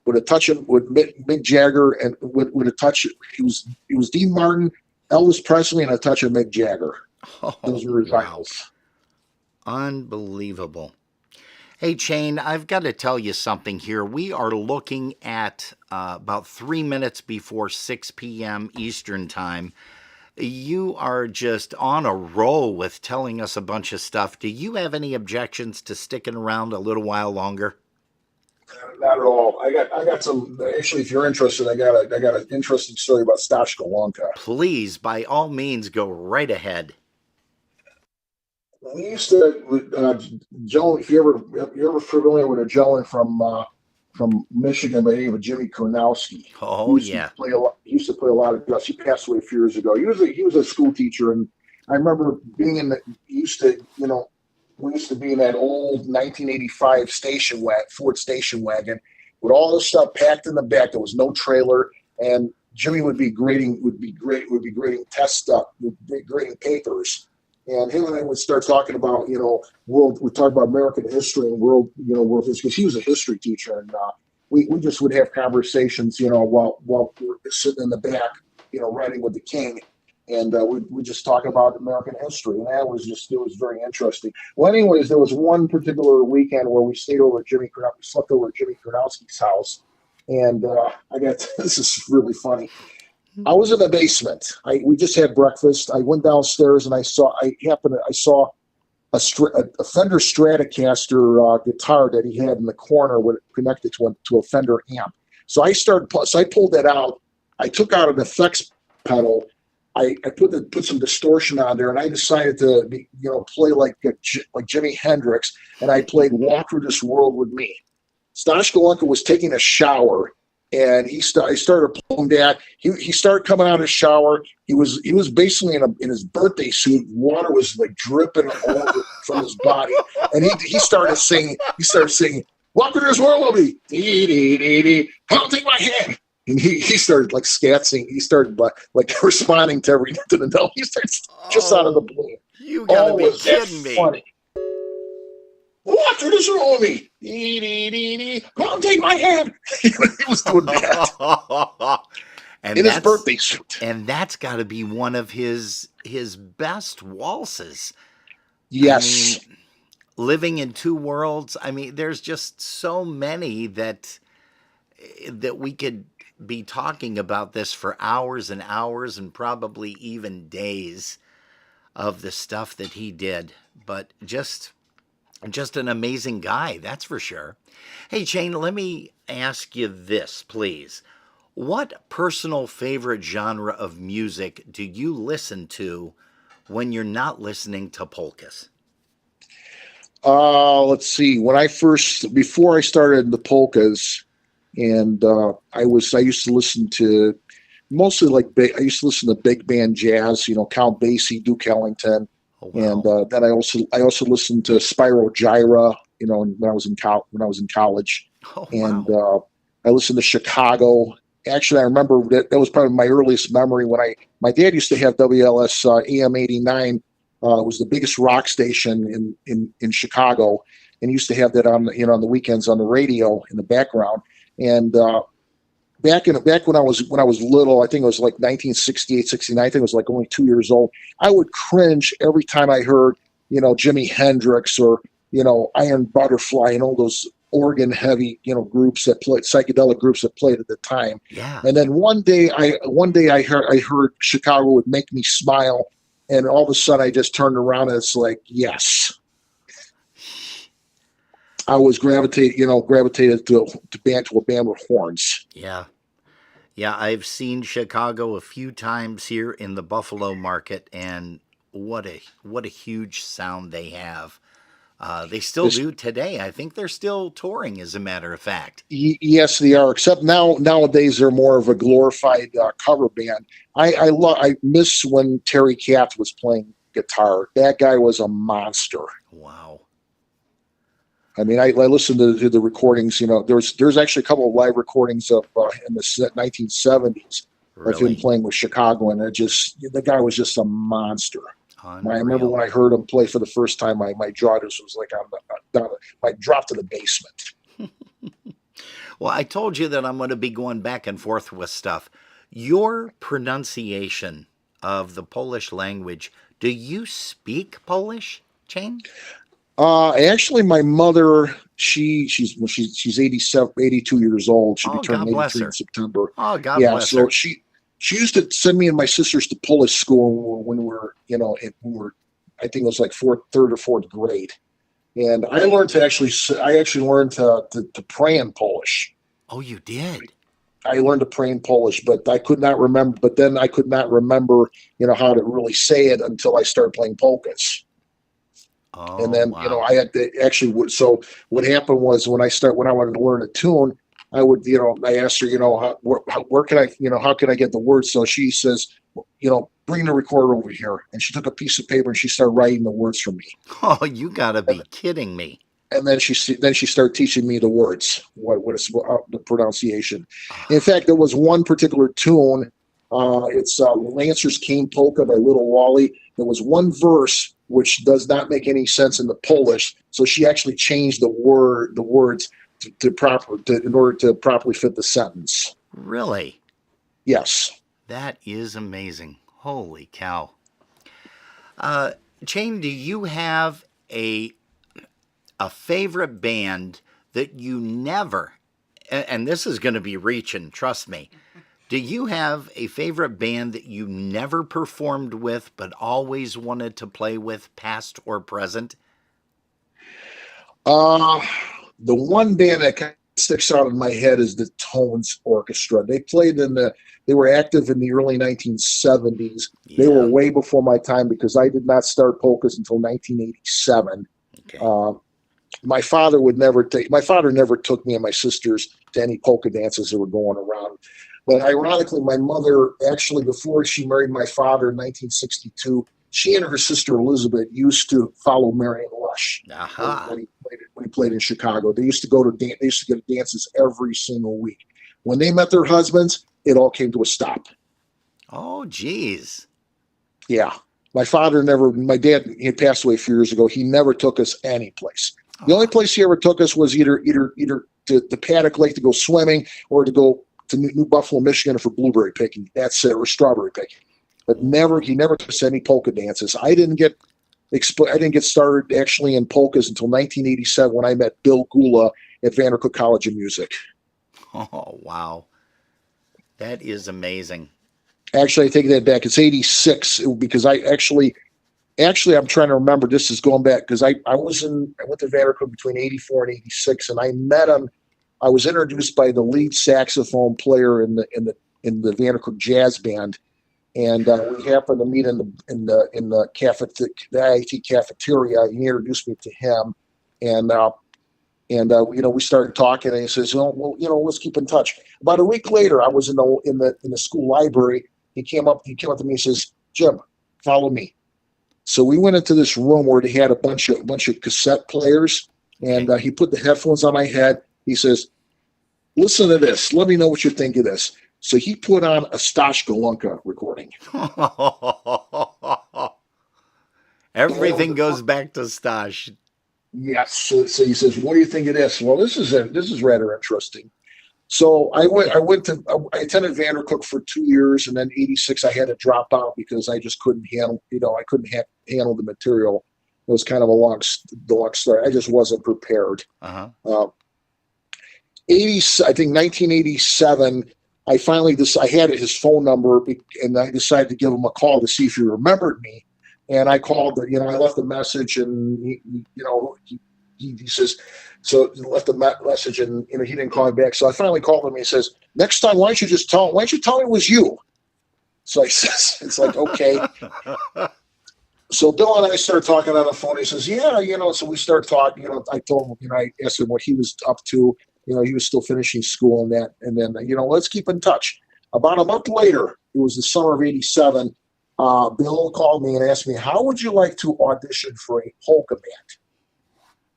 with a touch of with Mick Jagger, and with a touch. He was Dean Martin, Elvis Presley, and a touch of Mick Jagger. Those were his idols. Unbelievable. Hey, Chain, I've got to tell you something here. We are looking at about 3 minutes before 6 p.m. Eastern Time. You are just on a roll with telling us a bunch of stuff. Do you have any objections to sticking around a little while longer? Not at all. I got some. Actually, if you're interested, I got an interesting story about Stash Golonka. Please, by all means, go right ahead. We used to, Joe. If you're ever familiar with a gentleman from Michigan by the name of Jimmy Oh, he used to play a lot of dress. He passed away a few years ago. He was a school teacher, and I remember being in the used to, we used to be in that old 1985 Ford station wagon with all the stuff packed in the back. There was no trailer, and Jimmy would be grading test stuff, would be grading papers, and him and I would start talking about, we talk about American history and world history, because he was a history teacher, and we just would have conversations, while we were sitting in the back, riding with the king. And we just talk about American history, and it was very interesting. Well, anyways, there was one particular weekend where we stayed over at we slept over at Jimmy Kronowski's house, and this is really funny. I was in the basement. We just had breakfast. I went downstairs and I saw a Fender Stratocaster guitar that he had in the corner connected to a Fender amp. So I pulled that out. I took out an effects pedal. I put some distortion on there, and I decided to play like Jimi Hendrix, and I played "Walk Through This World with Me." Stashko was taking a shower, and I started pulling that. He started coming out of the shower. He was basically in his birthday suit. Water was like dripping all over from his body, and he started singing. "Walk Through This World with Me." Dee, dee, dee, dee. Come take my hand. And he started like scatsing. He started like responding to the note. He starts just out of the blue. You gotta be kidding me. Funny. Walk through this room with me. Dee, dee, dee, dee. Come take my hand. He was doing that. And in his birthday suit. And that's got to be one of his best waltzes. Yes. I mean, living in two worlds. I mean, there's just so many that we could be talking about this for hours and hours and probably even days of the stuff that he did. But just an amazing guy, that's for sure. Hey, Shane, let me ask you this, please. What personal favorite genre of music do you listen to when you're not listening to polkas? Let's see. Before I started the polkas, and I used to listen to mostly I used to listen to big band jazz, Count Basie, Duke Ellington, and then I also listened to Spyro Gyra, when I was in college, and I listened to Chicago. Actually, I remember that was probably my earliest memory when my dad used to have WLS AM 89. It was the biggest rock station in Chicago, and he used to have that on the weekends on the radio in the background. And back when I was little, I think it was like 1968, 69. I think it was like only 2 years old. I would cringe every time I heard Jimi Hendrix or Iron Butterfly and all those organ heavy groups that played, psychedelic groups that played at the time. Yeah. And then one day I heard Chicago would make me smile, and all of a sudden I just turned around and it's like, yes. I was gravitated to a band with horns. Yeah. Yeah, I've seen Chicago a few times here in the Buffalo market, and what a huge sound they have. They still do today. I think they're still touring, as a matter of fact. Yes, they are. Except nowadays they're more of a glorified cover band. I miss when Terry Kath was playing guitar. That guy was a monster. Wow. I mean, I listened to the recordings. There's actually a couple of live recordings of in the 1970s of him playing with Chicago, and the guy was just a monster. Unreal. I remember when I heard him play for the first time, my jaw just was like I dropped to the basement. Well, I told you that I'm going to be going back and forth with stuff. Your pronunciation of the Polish language. Do you speak Polish, Shane? Actually, my mother, she's 87, 82 years old. She'll be turning 83 in September. Oh, God bless her. So she used to send me and my sisters to Polish school when we were, I think it was like third or fourth grade. And I learned to pray in Polish. Oh, you did? I learned to pray in Polish, but I could not remember. But then I could not remember, how to really say it until I started playing polkas. Oh, and then, wow. I had to actually. So what happened was when I wanted to learn a tune, I would, I asked her, where can I, how can I get the words? So she says, bring the recorder over here. And she took a piece of paper and she started writing the words for me. Oh, you gotta be kidding me. And then she started teaching me the words, what is the pronunciation. In fact, there was one particular tune. It's Lancers Cane Polka by Little Wally. There was one verse which does not make any sense in the Polish, so she actually changed the words in order to properly fit the sentence. Really? Yes. That is amazing. Holy cow. Chain, do you have a favorite band that you never, and this is going to be reaching, trust me, do you have a favorite band that you never performed with but always wanted to play with, past or present? The one band that kind of sticks out in my head is the Tones Orchestra. They were active in the early 1970s. Yeah. They were way before my time because I did not start polkas until 1987. Okay. My father never took me and my sisters to any polka dances that were going around. But ironically, my mother, actually, before she married my father in 1962, she and her sister Elizabeth used to follow Marion Lush when he played in Chicago. They used to go to dances every single week. When they met their husbands, it all came to a stop. Oh, geez. Yeah. My dad, he passed away a few years ago. He never took us any place. The only place he ever took us was either to the Paddock Lake to go swimming or to go to New Buffalo, Michigan for blueberry picking. That's it, or strawberry picking. But he never took us any polka dances. I didn't get started actually in polkas until 1987 when I met Bill Gula at Vandercook College of Music. Oh, wow. That is amazing. Actually, I take that back. It's 86 because I actually, I'm trying to remember. This is going back because I went to Vandercook between 84 and 86, and I met him. I was introduced by the lead saxophone player in the Vandercook Jazz Band, and we happened to meet in the IIT cafeteria. He introduced me to him, and we started talking. And he says, "Well, let's keep in touch." About a week later, I was in the school library. He came up to me and says, "Jim, follow me." So we went into this room where they had a bunch of cassette players, and he put the headphones on my head. He says, "Listen to this. Let me know what you think of this." So he put on a Stash Golunka recording. Everything goes back to Stash. Yes. So he says, "What do you think of this?" Well, this is rather interesting. So I attended Vandercook for 2 years, and then 86 I had to drop out because I just couldn't handle handle the material. It was kind of a long story. I just wasn't prepared. I think 1987, I finally I had his phone number, and I decided to give him a call to see if he remembered me. And I called, I left a message, and he says, so he left a message, and he didn't call me back. So I finally called him. And he says, "Next time, why don't you tell me it was you?" So I says, "It's like, okay." So Bill and I started talking on the phone. He says, "Yeah, So we started talking. I told him, I asked him what he was up to. He was still finishing school and that. And then, let's keep in touch. About a month later, it was the summer of '87. Bill called me and asked me, "How would you like to audition for a polka band?"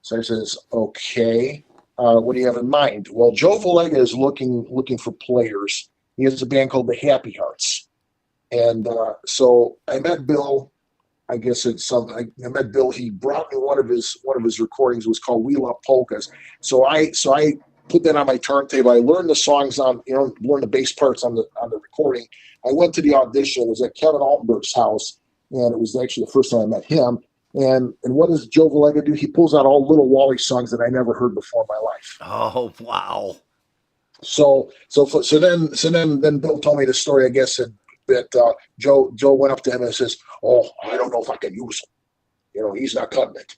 So I says, "Okay, what do you have in mind?" Well, Joe Valega is looking for players. He has a band called the Happy Hearts. And so I met Bill. I guess I met Bill. He brought me one of his recordings. It was called "We Love Polkas." So I put that on my turntable. I learned the songs learned the bass parts on the recording. I went to the audition. It was at Kevin Altenberg's house, and it was actually the first time I met him. And what does Joe Valega do? He pulls out all Little Wally songs that I never heard before in my life. Oh, wow! So then Bill told me the story. I guess that Joe went up to him and says, "Oh, I don't know if I can use him. He's not cutting it."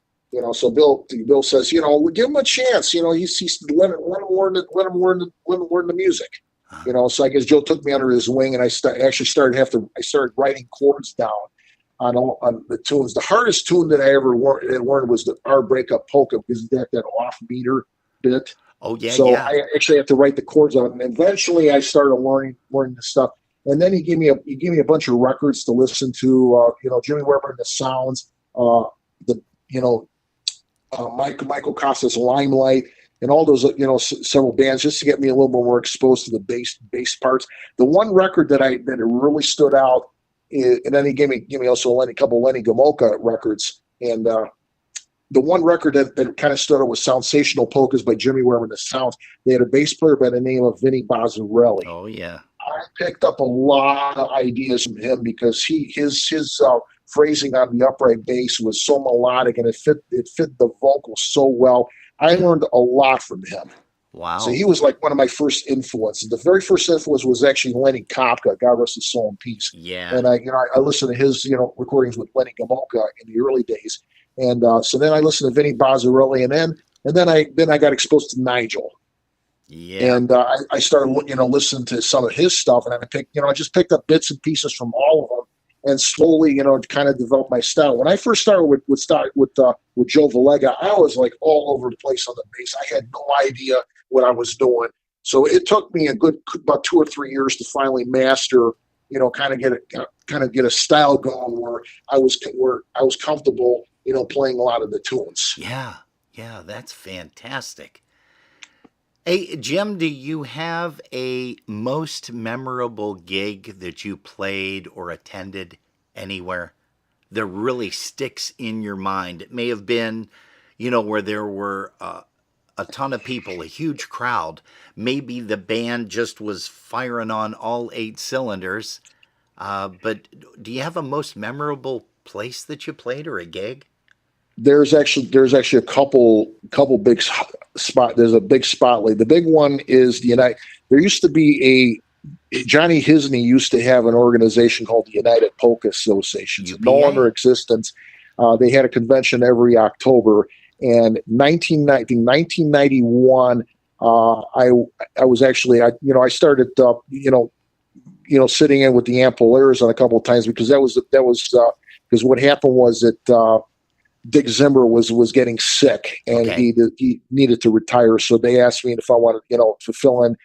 So Bill says, "We give him a chance. He's let him learn the music." So I guess Joe took me under his wing, and I started writing chords down on the tunes. The hardest tune that I ever learned was Our Breakup Polka, because that off meter bit. Oh, yeah, So yeah. I actually had to write the chords on it. And eventually I started learning the stuff. And then he gave me a bunch of records to listen to, Jimmy Weber and the Sounds, the, you know, Michael Costa's Limelight, and all those, several bands, just to get me a little more exposed to the bass parts. The one record that really stood out, and then he gave me also a couple Lenny Gomulka records, and the one record that kind of stood out was Sensational Polkas by Jimmy Weber and the Sounds. They had a bass player by the name of Vinny Bozzarelli. Oh, yeah. I picked up a lot of ideas from him because his phrasing on the upright bass was so melodic, and it fit the vocals so well. I learned a lot from him. Wow. So he was like one of my first influences. The very first influence was actually Lenny Kopka, God rest his soul in peace. Yeah. And I listened to his recordings with Lenny Gomulka in the early days, and so then I listened to Vinny Bozzarelli, and then I got exposed to Nigel. Yeah. And I started, listening to some of his stuff, and I just picked up bits and pieces from all of them, and slowly, kind of developed my style. When I first started with Joe Valega, I was like all over the place on the bass. I had no idea what I was doing, so it took me about 2 or 3 years to finally master, kind of get a style going where I was comfortable, playing a lot of the tunes. Yeah. Yeah. That's fantastic. Hey, Jim, do you have a most memorable gig that you played or attended anywhere that really sticks in your mind? It may have been, where there were a ton of people, a huge crowd. Maybe the band just was firing on all 8 cylinders. But do you have a most memorable place that you played or a gig? There's actually a couple big spot. There's a big spotlight. The big one is the United. There used to be Johnny Hisney used to have an organization called the United Polka Association. It's no longer existence. They had a convention every October. And 1991, I was actually I started sitting in with the Ampollers on a couple of times because that was because what happened was that. Dick Zimmer was getting sick, and he needed to retire. So they asked me if I wanted, to fill in,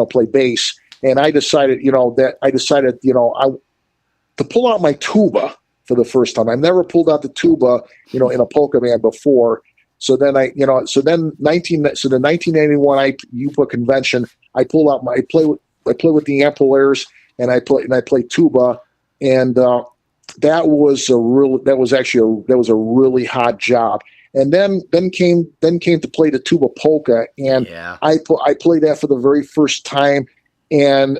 play bass. And I decided, to pull out my tuba for the first time. I've never pulled out the tuba, in a polka band before. So then the 1981 UPA convention, I play with the Ampollers, and I play tuba, and that was a really hot job. And then came to play the tuba polka, and I played that for the very first time. And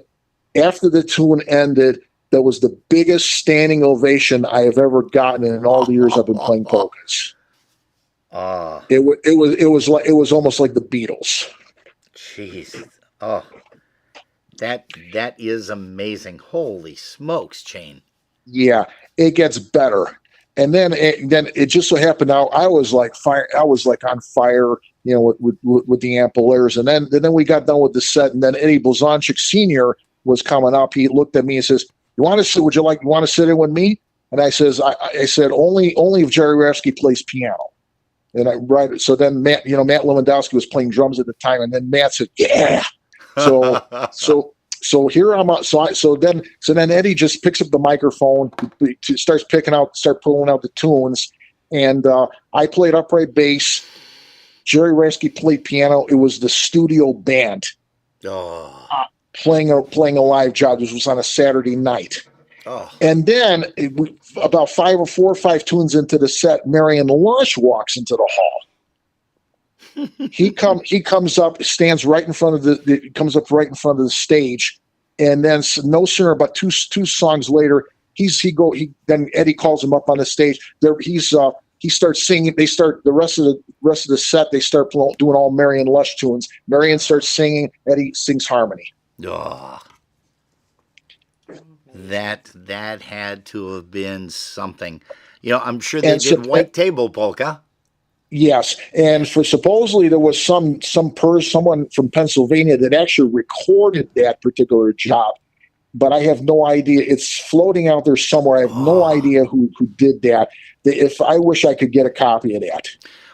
after the tune ended, that was the biggest standing ovation I have ever gotten in all the years I've been playing polkas. It was almost like the Beatles. Jeez. Oh, that is amazing. Holy smokes, Shane. Yeah, it gets better. And then it just so happened now I was like on fire, with the Ampollers. And then we got done with the set, and then Eddie Blazonczyk Sr. was coming up. He looked at me and says, you want to sit in with me? And I said only if Jerry Rafsky plays piano. And so then Matt Lewandowski was playing drums at the time, and then Matt said, yeah. So here I'm. So then Eddie just picks up the microphone, starts pulling out the tunes, and I played upright bass. Jerry Rasky played piano. It was the studio band playing a live job. This was on a Saturday night. Oh. And then about 4 or 5 tunes into the set, Marion Lush walks into the hall. He comes up, stands right in front of the stage, and then no sooner about two songs later, then Eddie calls him up on the stage. He starts singing. They start the rest of the set. They start doing all Marion Lush tunes. Marion starts singing. Eddie sings harmony. Oh, that had to have been something. I'm sure they did White Table Polka. Yes, and supposedly there was someone from Pennsylvania that actually recorded that particular job, but I have no idea. It's floating out there somewhere. I have no idea who did that. I wish I could get a copy of that.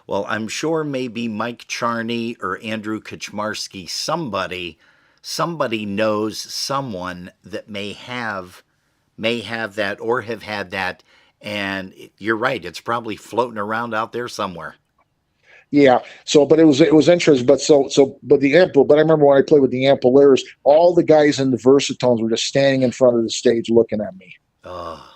Well, I'm sure maybe Mike Charney or Andrew Kucharski, somebody knows someone that may have that or have had that. And you're right, it's probably floating around out there somewhere. Yeah. So, but it was interesting. But I remember when I played with the Ampliers, all the guys in the Versatones were just standing in front of the stage looking at me. Oh,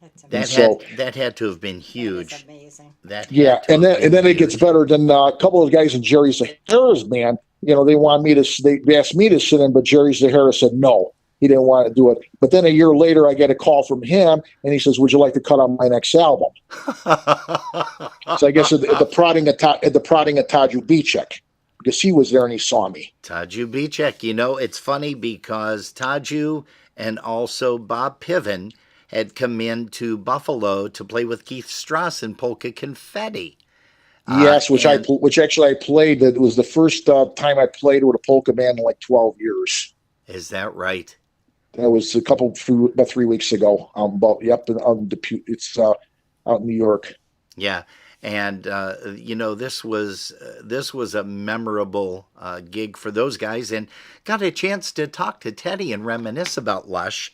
That's that amazing. that had to have been That is huge. amazing. That had Yeah, to and have then been it gets huge. better. Then a couple of guys in Jerry's the Harris band, they want me to. They asked me to sit in, but Jerry's the Harris said no. He didn't want to do it. But then a year later, I get a call from him, and he says, "Would you like to cut on my next album?" So I guess at the prodding of Taju Bicek, because he was there and he saw me. Taju Bicek. It's funny because Taju and also Bob Piven had come into Buffalo to play with Keith Strauss in Polka Confetti. Yes, which and actually I played. That was the first time I played with a polka band in like 12 years. Is that right? That was about 3 weeks ago. It's out in New York. Yeah. And this was a memorable gig for those guys, and got a chance to talk to Teddy and reminisce about Lush.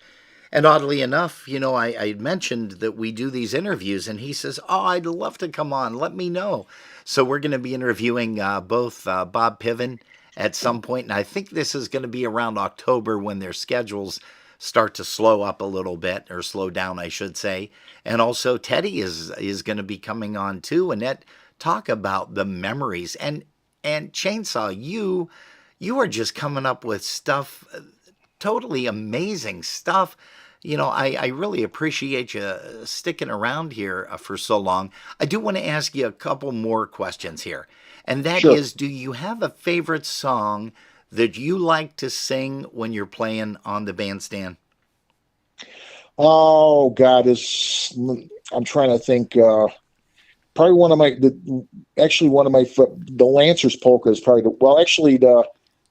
And oddly enough, I mentioned that we do these interviews, and he says, "Oh, I'd love to come on. Let me know." So we're going to be interviewing both Bob Piven at some point, and I think this is going to be around October when their schedules start to slow up a little bit, or slow down, I should say. And also Teddy is going to be coming on too, and that talk about the memories. And Chainsaw, you are just coming up with stuff, totally amazing stuff. I really appreciate you sticking around here for so long. I do want to ask you a couple more questions here. And that Sure. is, do you have a favorite song that you like to sing when you're playing on the bandstand? Oh God, I'm trying to think. Probably one of the Lancers polka is probably the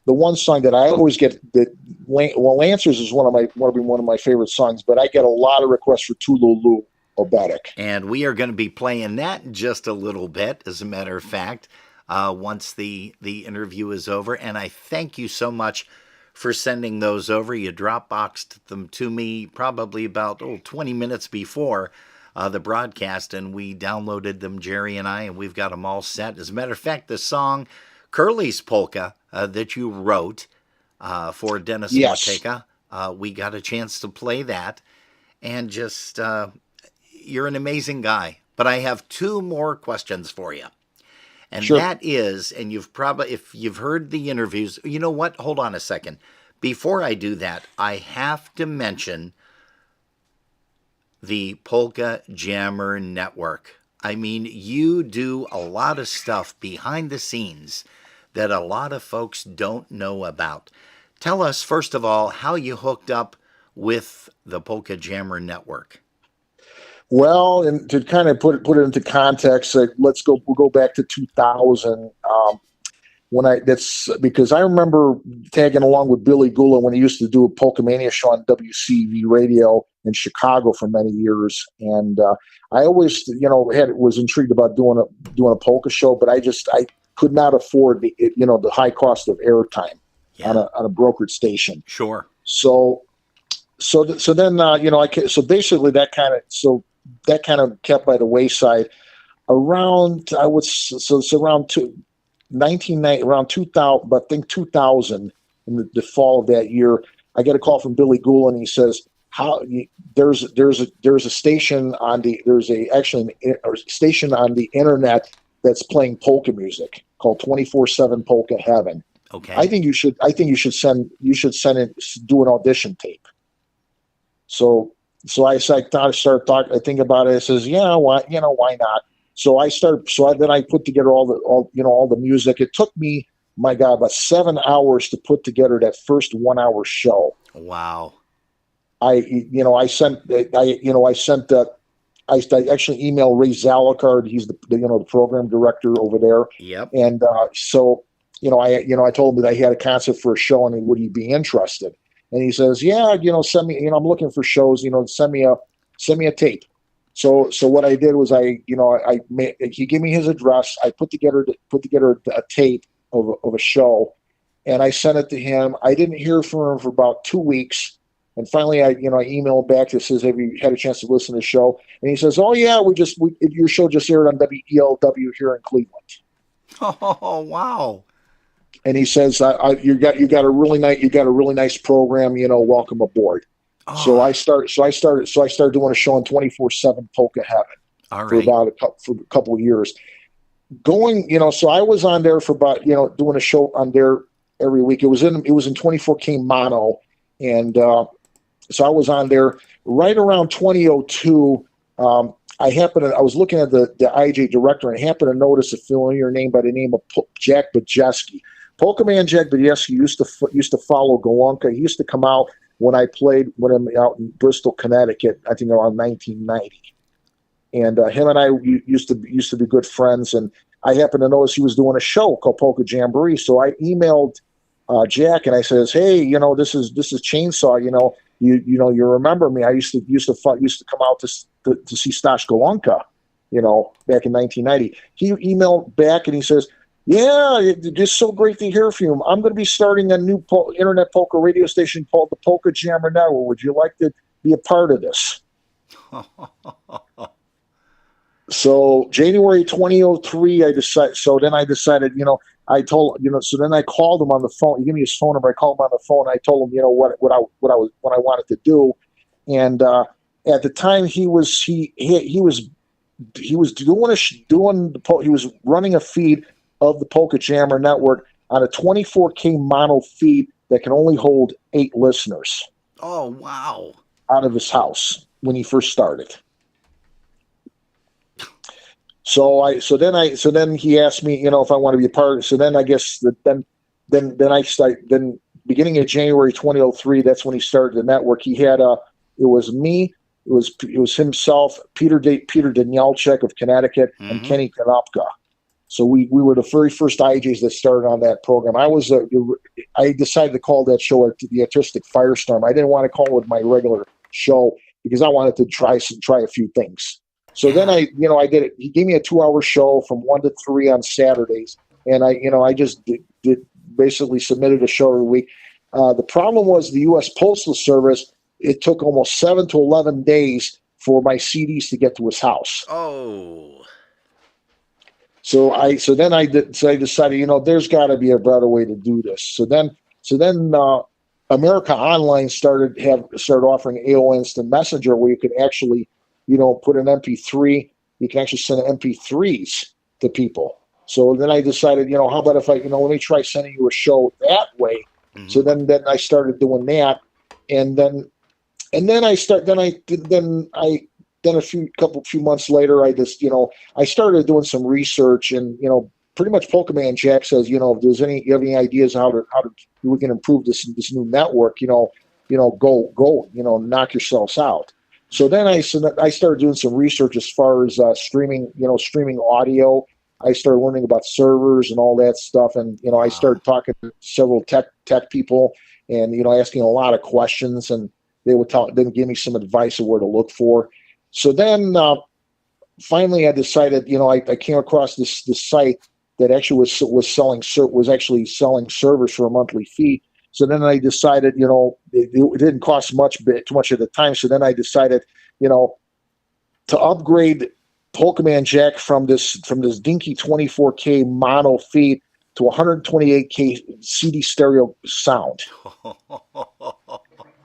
one song that I always get Lancers is one of my favorite songs, but I get a lot of requests for Tululu Obetic. And we are going to be playing that in just a little bit, as a matter of fact, once the interview is over. And I thank you so much for sending those over. You Dropboxed them to me probably about 20 minutes before the broadcast, and we downloaded them, Jerry and I, and we've got them all set. As a matter of fact, the song Curly's Polka that you wrote for Dennis Morteka, we got a chance to play that, and just you're an amazing guy. But I have two more questions for you. And Sure. that is, and if you've heard the interviews, you know what? Hold on a second. Before I do that, I have to mention the Polka Jammer Network. I mean, you do a lot of stuff behind the scenes that a lot of folks don't know about. Tell us, first of all, how you hooked up with the Polka Jammer Network. Well, and to kind of put it into context, we'll go back to 2000. That's because I remember tagging along with Billy Gula when he used to do a Polka Mania show on WCV radio in Chicago for many years, and I always was intrigued about doing a polka show, but I could not afford the high cost of airtime on a brokered station. Sure. So then basically that kind of kept by the wayside. Around around 1990, around 2000, but I think 2000, in the fall of that year, I get a call from Billy Gould, and he says, there's a station on a station on the internet that's playing polka music called 24/7 Polka Heaven. Okay. I think you should send it, do an audition tape. So I started talking. I think about it. I says, yeah, why not? So then I put together all the music. It took me, my God, about 7 hours to put together that first 1 hour show. Wow. I actually emailed Ray Zalakard. He's the program director over there. Yep. And I told him that I had a concept for a show, and would he be interested? And he says, yeah, send me, I'm looking for shows, send me a tape. So what I did was he gave me his address. I put together a tape of a show, and I sent it to him. I didn't hear from him for about 2 weeks, and finally I emailed back that says, "Have you had a chance to listen to the show?" And he says, "Oh yeah, your show just aired on WELW here in Cleveland." Oh, wow. And he says, "You got a really nice program. Welcome aboard." Oh. So I started doing a show on 24/7 Polka Heaven All for right. about a couple of years. So I was on there for about doing a show on there every week. It was in 24K mono, and so I was on there right around 2002. I was looking at the IJ director, and I happened to notice a familiar name by the name of Jack Bajeski. Polka Man Jack Bajeski used to follow Golonka. He used to come out when I'm out in Bristol, Connecticut, I think around 1990. And him and I used to be good friends. And I happened to notice he was doing a show called Polka Jamboree. So I emailed Jack and I says, "Hey, this is Chainsaw. You remember me? I used to come out to see Stash Golonka, back in 1990." He emailed back and he says, "Yeah, it's just so great to hear from you. I'm going to be starting a new internet polka radio station called the Polka Jammer Network. Would you like to be a part of this?" So January 2003, I decided. So then I decided, I told, so then I called him on the phone. He gave me his phone number. I called him on the phone. I told him, what I wanted to do. And at the time, he was running a feed of the Polka Jammer Network on a 24K mono feed that can only hold 8 listeners. Oh, wow. Out of his house when he first started. So then he asked me, if I want to be a part. So then I guess then beginning of January 2003, that's when he started the network. He had it was me, it was himself, Peter Danielchek of Connecticut, and Kenny Kanopka. So we were the very first IJs that started on that program. I decided to call that show the Artistic Firestorm. I didn't want to call it my regular show because I wanted to try a few things. So then I did it. He gave me a 2-hour show from 1 to 3 on Saturdays, and I just did basically submitted a show every week. The problem was the U.S. Postal Service. It took almost 7 to 11 days for my CDs to get to his house. Oh. So I decided, there's got to be a better way to do this. So then America Online started offering AOL Instant Messenger, where you could actually, put an MP3. You can actually send MP3s to people. So then I decided, how about if let me try sending you a show that way. Mm-hmm. So then I started doing that, and then a few months later, I started doing some research, and pretty much Polka Man Jack says, if there's you have any ideas how we can improve this new network, go, knock yourselves out. So then I started doing some research as far as streaming audio. I started learning about servers and all that stuff, and I started talking to several tech people, and asking a lot of questions, and they would give me some advice of where to look for. So then finally I decided, I came across this site that actually was selling servers for a monthly fee. So then I decided, it didn't cost too much at the time. So then I decided, to upgrade Polka Man Jack from this dinky 24K mono feed to 128K CD stereo sound.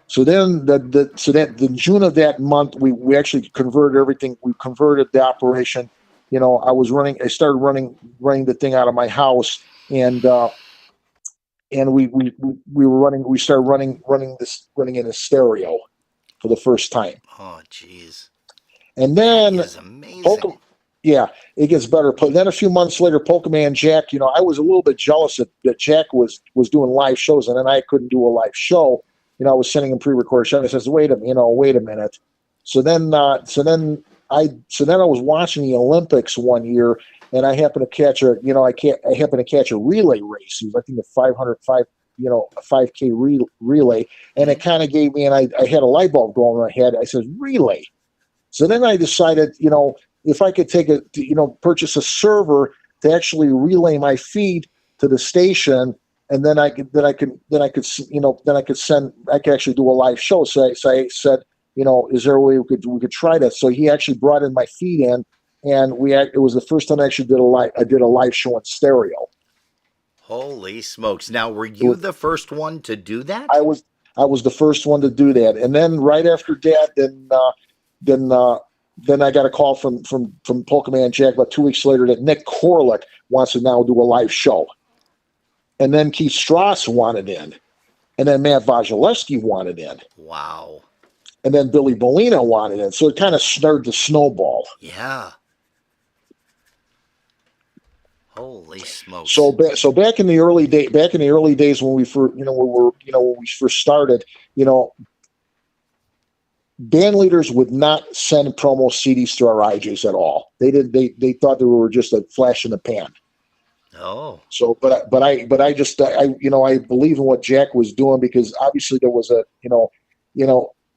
So then the June of that month, we actually converted everything. We converted the operation. I started running the thing out of my house, and we started running in a stereo for the first time. Oh, jeez. And then that is amazing. It gets better. But then a few months later, Polka Man Jack, I was a little bit jealous that Jack was doing live shows, and then I couldn't do a live show. I was sending him pre-recorded shows. I says, wait a minute. So then I was watching the Olympics one year, and I happened to catch a relay race. It was, I think, a 5K relay, and it kind of gave me, and I had a light bulb going in my head. I said, relay. So then I decided, if I could purchase a server to actually relay my feed to the station, and then I could actually do a live show. So I said, is there a way we could try that? So he actually brought in my feed in, and it was the first time I actually did a live show in stereo. Holy smokes! Now, were you the first one to do that? I was the first one to do that, and then right after that, then I got a call from Polka Man Jack about 2 weeks later that Nick Korlick wants to now do a live show, and then Keith Strauss wanted in, and then Matt Vasilevsky wanted in. Wow! And then Billy Bolina wanted in, so it kind of started to snowball. Yeah. Holy smokes! So back in the early days when we first started, band leaders would not send promo CDs to our IJs at all. They thought they were just a flash in the pan. Oh. So, but I believe in what Jack was doing, because obviously there was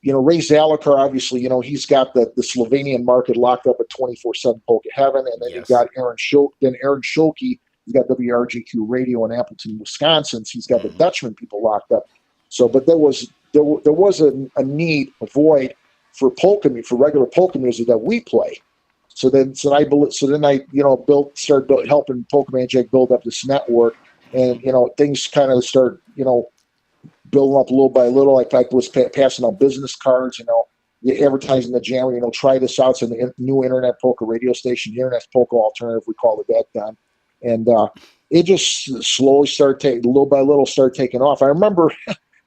Ray Zalokar, obviously, he's got the Slovenian market locked up at 24/7 Polka Heaven, and then Yes. you've got Aaron Schulke, he's got WRGQ Radio in Appleton, Wisconsin. So he's got the Dutchman people locked up. So, but there was a need, a void for regular polka music that we play. So then I started helping Polka Man Jack build up this network, and things kind of start building up little by little. I was passing out business cards, advertising the jammer, try this out. So the new internet polka radio station, the Internet Polka Alternative, we called it back then. And it just slowly started little by little started taking off. I remember,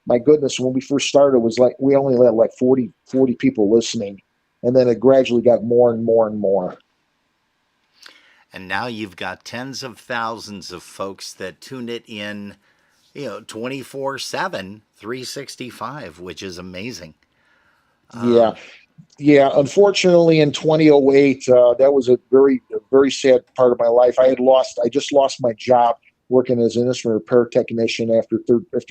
my goodness, when we first started, it was like we only had like 40 people listening. And then it gradually got more and more and more. And now you've got tens of thousands of folks that tune it in, 24/7, 365, which is amazing. Yeah. Unfortunately, in 2008, that was a very, very sad part of my life. I just lost my job working as an instrument repair technician after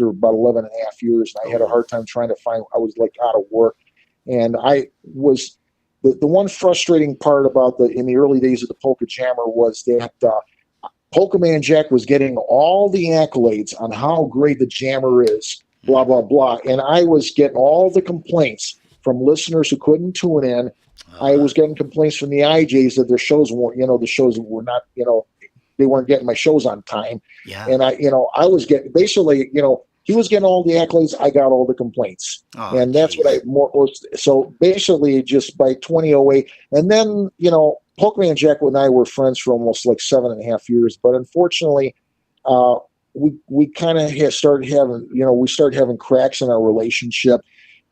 about 11 and a half years. And I had a hard time trying to I was like out of work. And I was, the one frustrating part about in the early days of the Polka Jammer was that Polka Man Jack was getting all the accolades on how great the jammer is, blah, blah, blah. And I was getting all the complaints from listeners who couldn't tune in. I was getting complaints from the IJs that their shows weren't, the shows were not, they weren't getting my shows on time. Yeah. And I was getting, basically, he was getting all the accolades. I got all the complaints. And that's what so basically just by 2008, and then, Polka Man Jack and I were friends for almost like 7.5 years, but unfortunately, we kind of started having cracks in our relationship.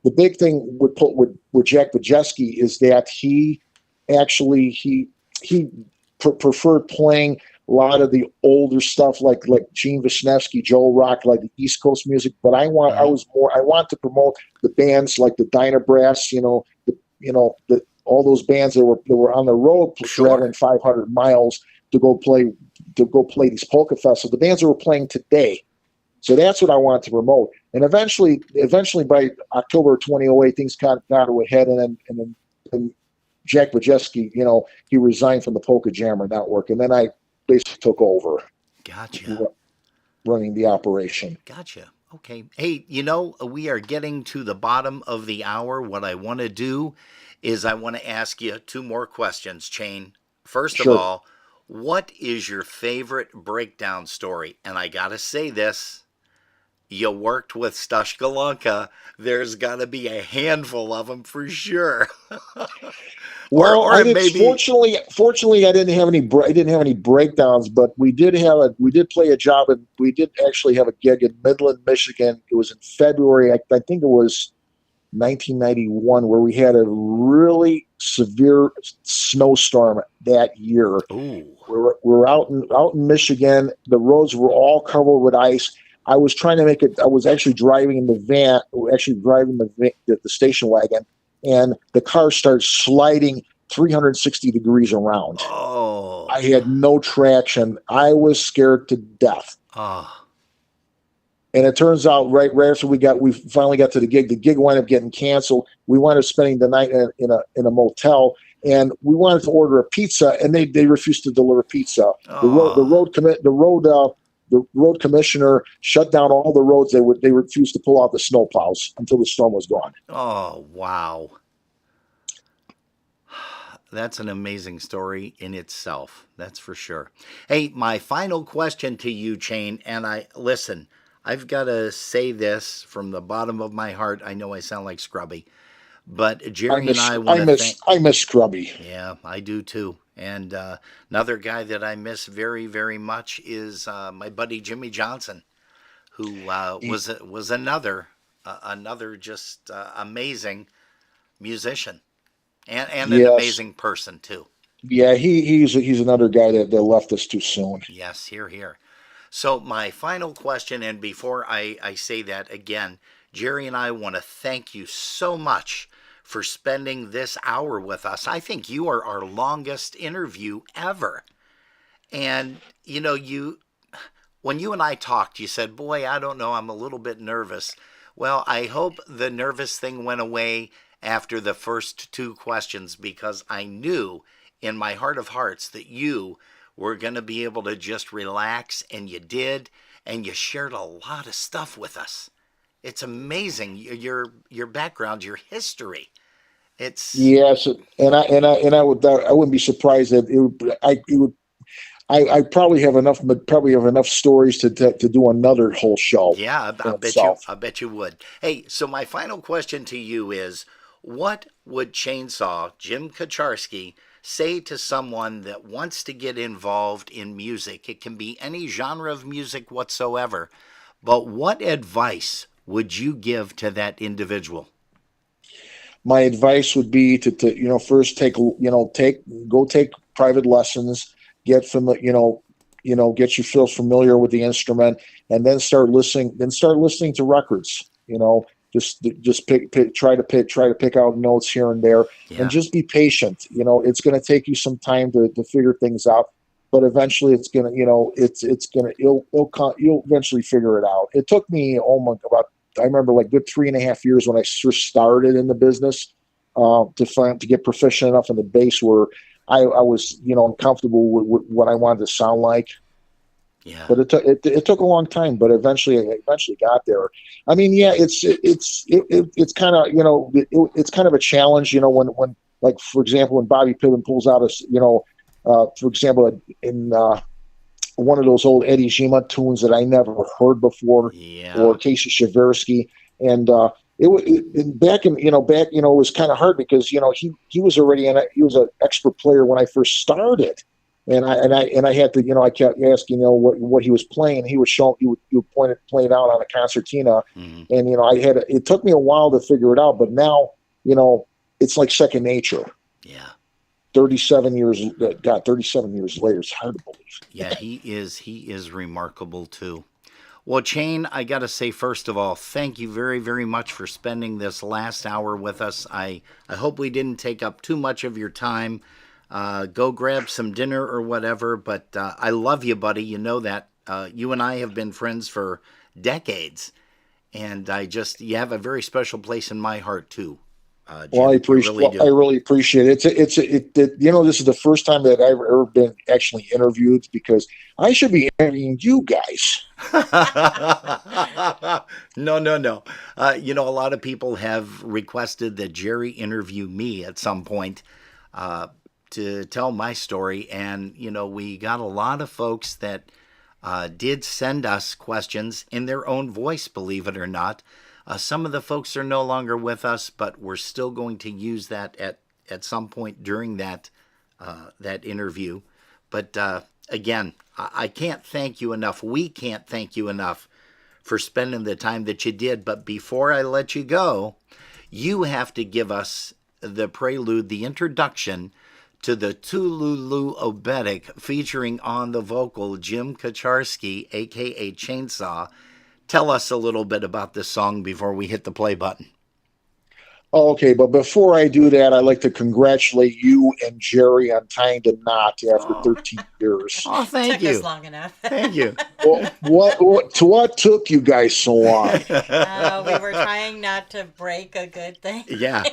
The big thing with Jack Bajeski is that he preferred playing a lot of the older stuff like Gene Wisniewski, Joe Rock, like the East Coast music. But I want to promote the bands like the Dyna Brass, all those bands that were on the road traveling 500 miles to go play these polka festivals. The bands that were playing today. So that's what I wanted to promote. And eventually by October 2008, things got to a head, and then Jack Bajeski, he resigned from the Polka Jammer Network, and then I basically took over. Gotcha. Running the operation. Gotcha. Okay. Hey, we are getting to the bottom of the hour. What I want to do is I want to ask you 2 more questions, Chain. First of all, what is your favorite breakdown story? And I got to say this. You worked with Stashka Lanka. There's got to be a handful of them for sure. Well, fortunately, I didn't have any breakdowns, but we did play a job, and we did actually have a gig in Midland, Michigan. It was in February. I think it was 1991, where we had a really severe snowstorm that year. Ooh. We were out in Michigan. The roads were all covered with ice. I was trying to make it. I was actually driving in the van, the station wagon, and the car started sliding 360 degrees around. Oh. I had no traction. I was scared to death. Oh. And it turns out right after we finally got to the gig wound up getting canceled. We wound up spending the night in a motel, and we wanted to order a pizza, and they refused to deliver pizza. The road commissioner shut down all the roads. They refused to pull out the snow plows until the storm was gone. Oh, wow. That's an amazing story in itself. That's for sure. Hey, my final question to you, Chain, and listen, I've got to say this from the bottom of my heart. I know I sound like Scrubby, but Jerry and I want to thank. I miss Scrubby. Yeah, I do too. And another guy that I miss very, very much is my buddy Jimmy Johnson, who was another just amazing musician and an amazing person too. Yeah, he's another guy that left us too soon. Yes, here. So my final question, and before I say that again, Jerry and I want to thank you so much for spending this hour with us. I think you are our longest interview ever. And, when you and I talked, you said, boy, I don't know, I'm a little bit nervous. Well, I hope the nervous thing went away after the first two questions, because I knew in my heart of hearts that you were going to be able to just relax, and you did, and you shared a lot of stuff with us. It's amazing, your background, your history. It's yes, and I wouldn't be surprised that I probably have enough stories to do another whole show. Yeah, I bet you would. Hey, so my final question to you is, what would Chainsaw Jim Kucharski say to someone that wants to get involved in music? It can be any genre of music whatsoever, but what advice would you give to that individual? My advice would be to first take private lessons, get yourself familiar with the instrument, and then start listening to records. Just try to pick out notes here and there, and just be patient. It's going to take you some time to figure things out, but eventually you'll eventually figure it out. It took me I remember like good 3.5 years when I first started in the business to get proficient enough in the bass where I was comfortable with what I wanted to sound like. Yeah. But it took a long time, but eventually I got there. I mean, yeah, it's kind of it's kind of a challenge, when like, for example, when Bobby Pittman pulls out for example, in one of those old Eddie Zima tunes that I never heard before, or Casey Shaversky, and it was kind of hard because he was already he was an expert player when I first started. And I had to, I kept asking, what he was playing. He would play it out on a concertina. Mm-hmm. And, it took me a while to figure it out, but now, it's like second nature. Yeah. 37 years later, it's hard to believe. Yeah, he is remarkable too. Well, Chain, I got to say, first of all, thank you very, very much for spending this last hour with us. I hope we didn't take up too much of your time. Go grab some dinner or whatever, but I love you, buddy. You know that. You and I have been friends for decades, and you have a very special place in my heart too. Jim, well, I really appreciate it. This is the first time that I've ever been actually interviewed, because I should be interviewing you guys. No. A lot of people have requested that Jerry interview me at some point to tell my story. And, we got a lot of folks that did send us questions in their own voice, believe it or not. Some of the folks are no longer with us, but we're still going to use that at some point during that interview. But again, I can't thank you enough. We can't thank you enough for spending the time that you did. But before I let you go, you have to give us the prelude, the introduction to the Tululu Obetic, featuring on the vocal Jim Kucharski, a.k.a. Chainsaw. Tell us a little bit about this song before we hit the play button. Oh, okay, but before I do that, I'd like to congratulate you and Jerry on tying the knot after 13 years. Oh, thank Took us you. long enough. Thank you. Well, what took you guys so long? We were trying not to break a good thing. Yeah.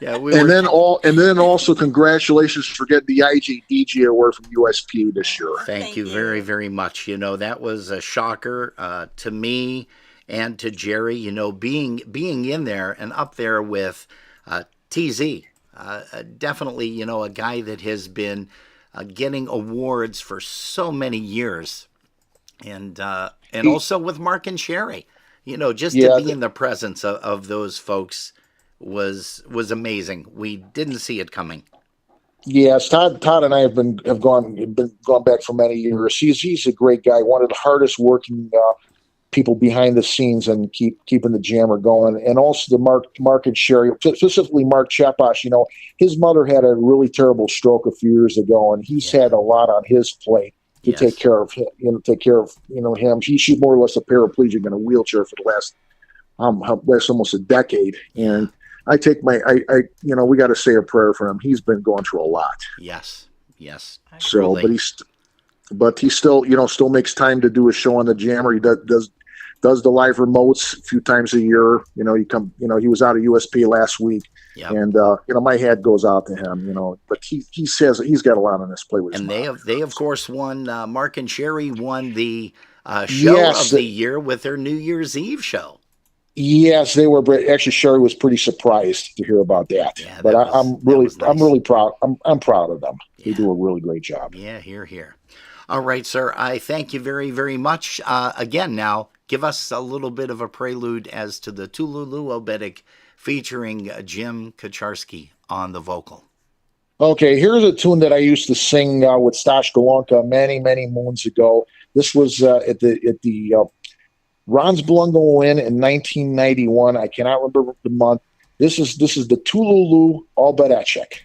Yeah, And then also congratulations for getting the IGDG award from USP this year. Thank you very, very much. That was a shocker to me and to Jerry. Being in there and up there with TZ, definitely, a guy that has been getting awards for so many years, and also with Mark and Sherry. Just to be in the presence of those folks was amazing. We didn't see it coming. Yes, Todd and I have gone back for many years. He's a great guy, one of the hardest working people behind the scenes and keeping the jammer going. And also the Mark and Sherry, specifically Mark Chapash. His mother had a really terrible stroke a few years ago, and he's had a lot on his plate to take care of him. Him. She's more or less a paraplegic in a wheelchair for the last almost a decade. And I take we got to say a prayer for him. He's been going through a lot. Yes. So, but he still makes time to do a show on the Jammer. He does the live remotes a few times a year. He was out of USP last week. Yep. And my hat goes out to him. But he says he's got a lot on his plate with his mom. They of course won. Mark and Sherry won the show of the year with their New Year's Eve show. Yes, they were. Actually, Sherry was pretty surprised to hear about that. Yeah, but I'm really proud. I'm proud of them. They do a really great job. Yeah, here. All right, sir. I thank you very, very much. Again, now give us a little bit of a prelude as to the Tululu Obedic featuring Jim Kucharski on the vocal. Okay, here's a tune that I used to sing with Stash Golonka many, many moons ago. This was at the Ron's Blungo win in 1991. I cannot remember the month. This is the Tululu Obedic.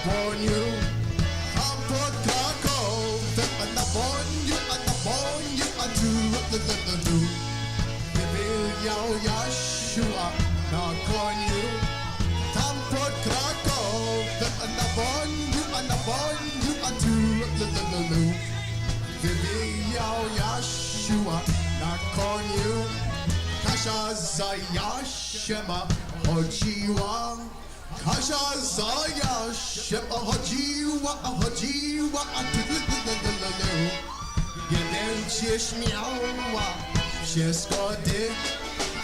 koniu. Tam pod Kraków, na boniu, a tu. Wywijał Jaszua na koniu. Tam pod Kraków, na boniu, a tu. Wywijał Jaszua na koniu. Kasia za Jasiem chodziła. Kasia za Jasiem chodziła, a ty. Jeden cię śmiała, wszystko ty.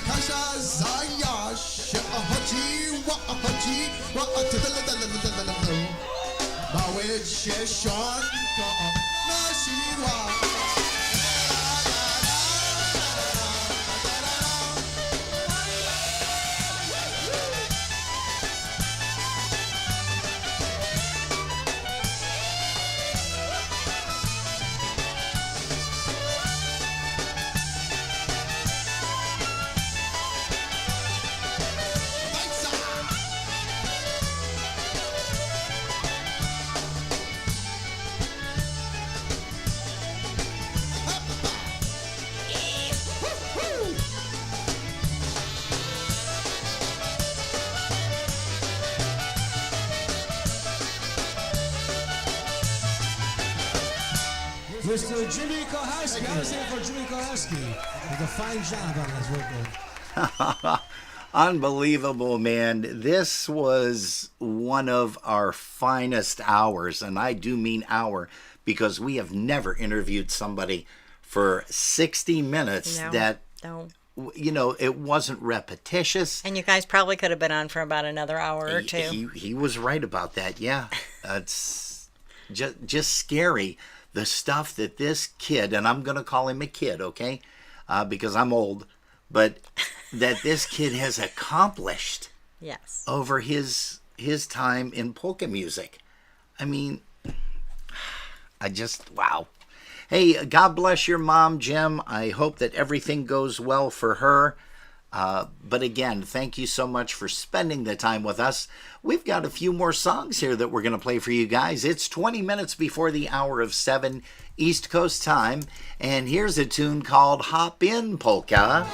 Kasia za Jasiem chodziła, a ty. Małe dziesiątko nosiła. Mr. Jimmy Kucharski. I was here for Jimmy Kucharski. He did a fine job on his record. Unbelievable, man. This was one of our finest hours, and I do mean hour, because we have never interviewed somebody for 60 minutes No. you know, it wasn't repetitious. And you guys probably could have been on for about another hour or two. He was right about that, yeah. It's just scary, the stuff that this kid, and I'm going to call him a kid, okay, because I'm old, but that this kid has accomplished Yes. over his time in polka music. I mean, wow. Hey, God bless your mom, Jim. I hope that everything goes well for her. But again, thank you so much for spending the time with us. We've got a few more songs here that we're going to play for you guys. It's 20 minutes before the hour of 7 East Coast time. And here's a tune called Hop In Polka.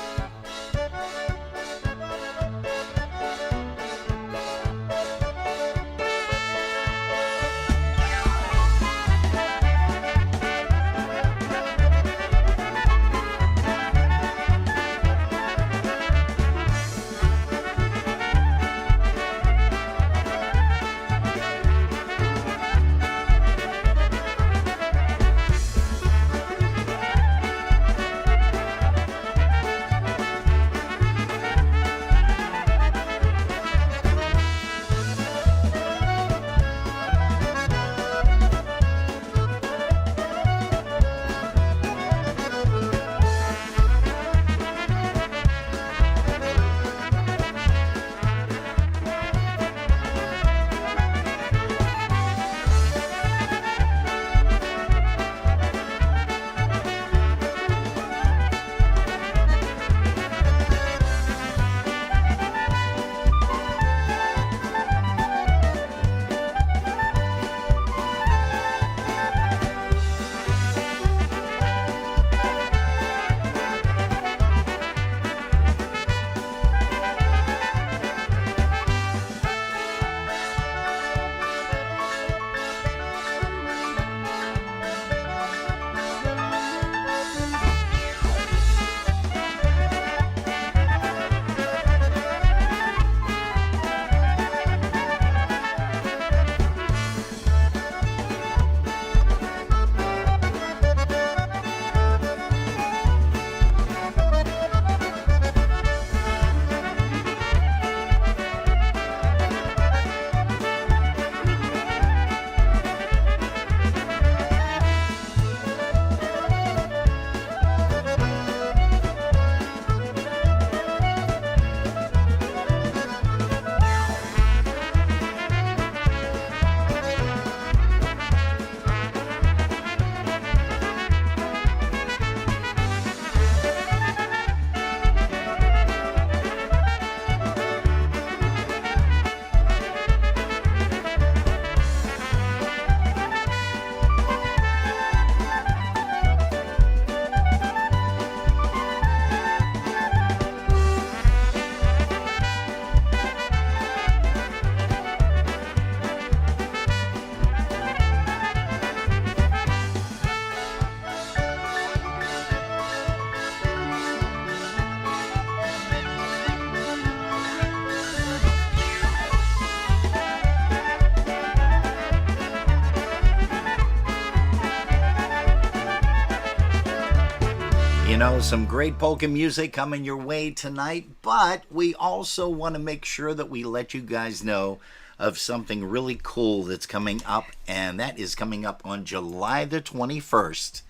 know, some great polka music coming your way tonight, but we also want to make sure that we let you guys know of something really cool that's coming up, and that is coming up on July the 21st,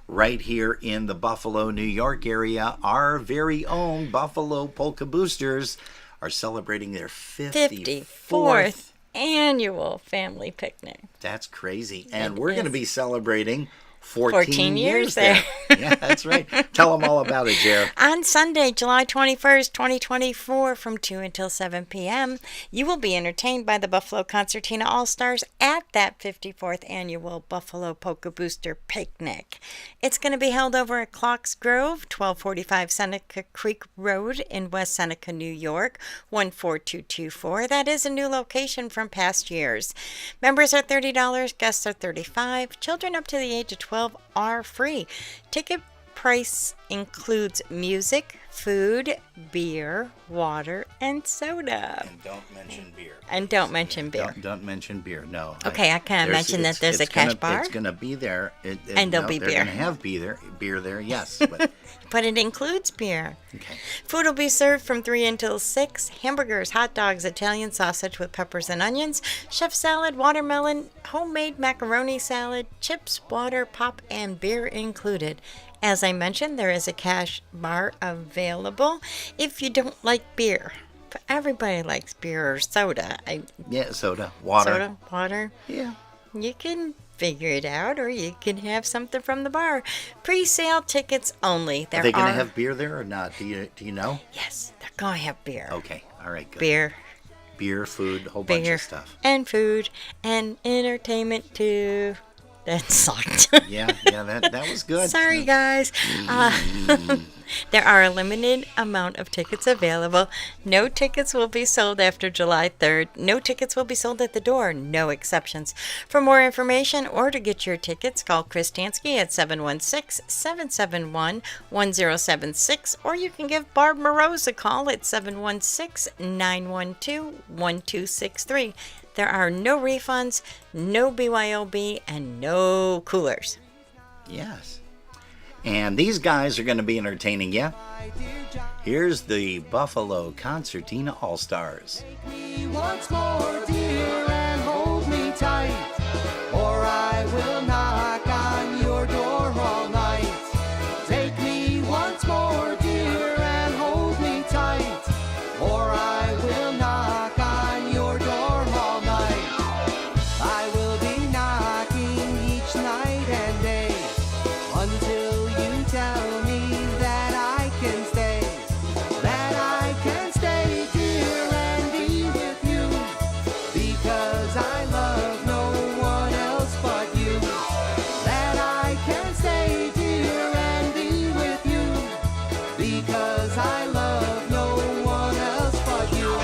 right here in the Buffalo, New York area. Our very own Buffalo Polka Boosters are celebrating their 54th annual family picnic. That's crazy. It And we're going to is. be celebrating 14 years there. Yeah, that's right. Tell them all about it, Jer. On Sunday, July 21st, 2024, from 2 until 7 p.m., you will be entertained by the Buffalo Concertina All-Stars at that 54th annual Buffalo Polka Booster Picnic. It's going to be held over at Clocks Grove, 1245 Seneca Creek Road in West Seneca, New York, 14224. That is a new location from past years. Members are $30, guests are $35. Children up to the age of 12 are free. Ticket price includes music, food, beer, water, and soda. And don't mention beer. And don't mention beer. Don't mention beer. No. Okay, I can't mention that there's a cash bar. It's gonna be there. And there'll be they're beer. gonna have beer there. Yes, but But it includes beer. okay. Food will be served from 3 until 6. Hamburgers, hot dogs, Italian sausage with peppers and onions, chef salad, watermelon, homemade macaroni salad, chips, water, pop, and beer included. As I mentioned, there is a cash bar available if you don't like beer. But everybody likes beer or soda. Yeah, soda, water. Soda, water. Yeah. You can figure it out, or you can have something from the bar. Pre-sale tickets only. Are they gonna have beer there or not? Do you know? Yes, they're gonna have beer. Okay. All right. Good. Beer, food, a whole bunch beer, of stuff. and food, and entertainment too. That sucked. Yeah, that was good. Sorry, guys. There are a limited amount of tickets available. No tickets will be sold after July 3rd. No tickets will be sold at the door. No exceptions. For more information or to get your tickets, call Chris Tansky at 716-771-1076, or you can give Barb Morose a call at 716-912-1263. There are no refunds, no BYOB, and no coolers. Yes. And these guys are going to be entertaining you. Here's the Buffalo Concertina All-Stars. Me once more, dear, and hold me tight, or I will knock on your door all night. Take me once more, dear, and hold me tight, or I will knock on your door all night. I will be knocking each night and day until you tell me that I can stay, dear, and be with you, because I love no one else but you. That I can stay, dear, and be with you, because I love no one else but you.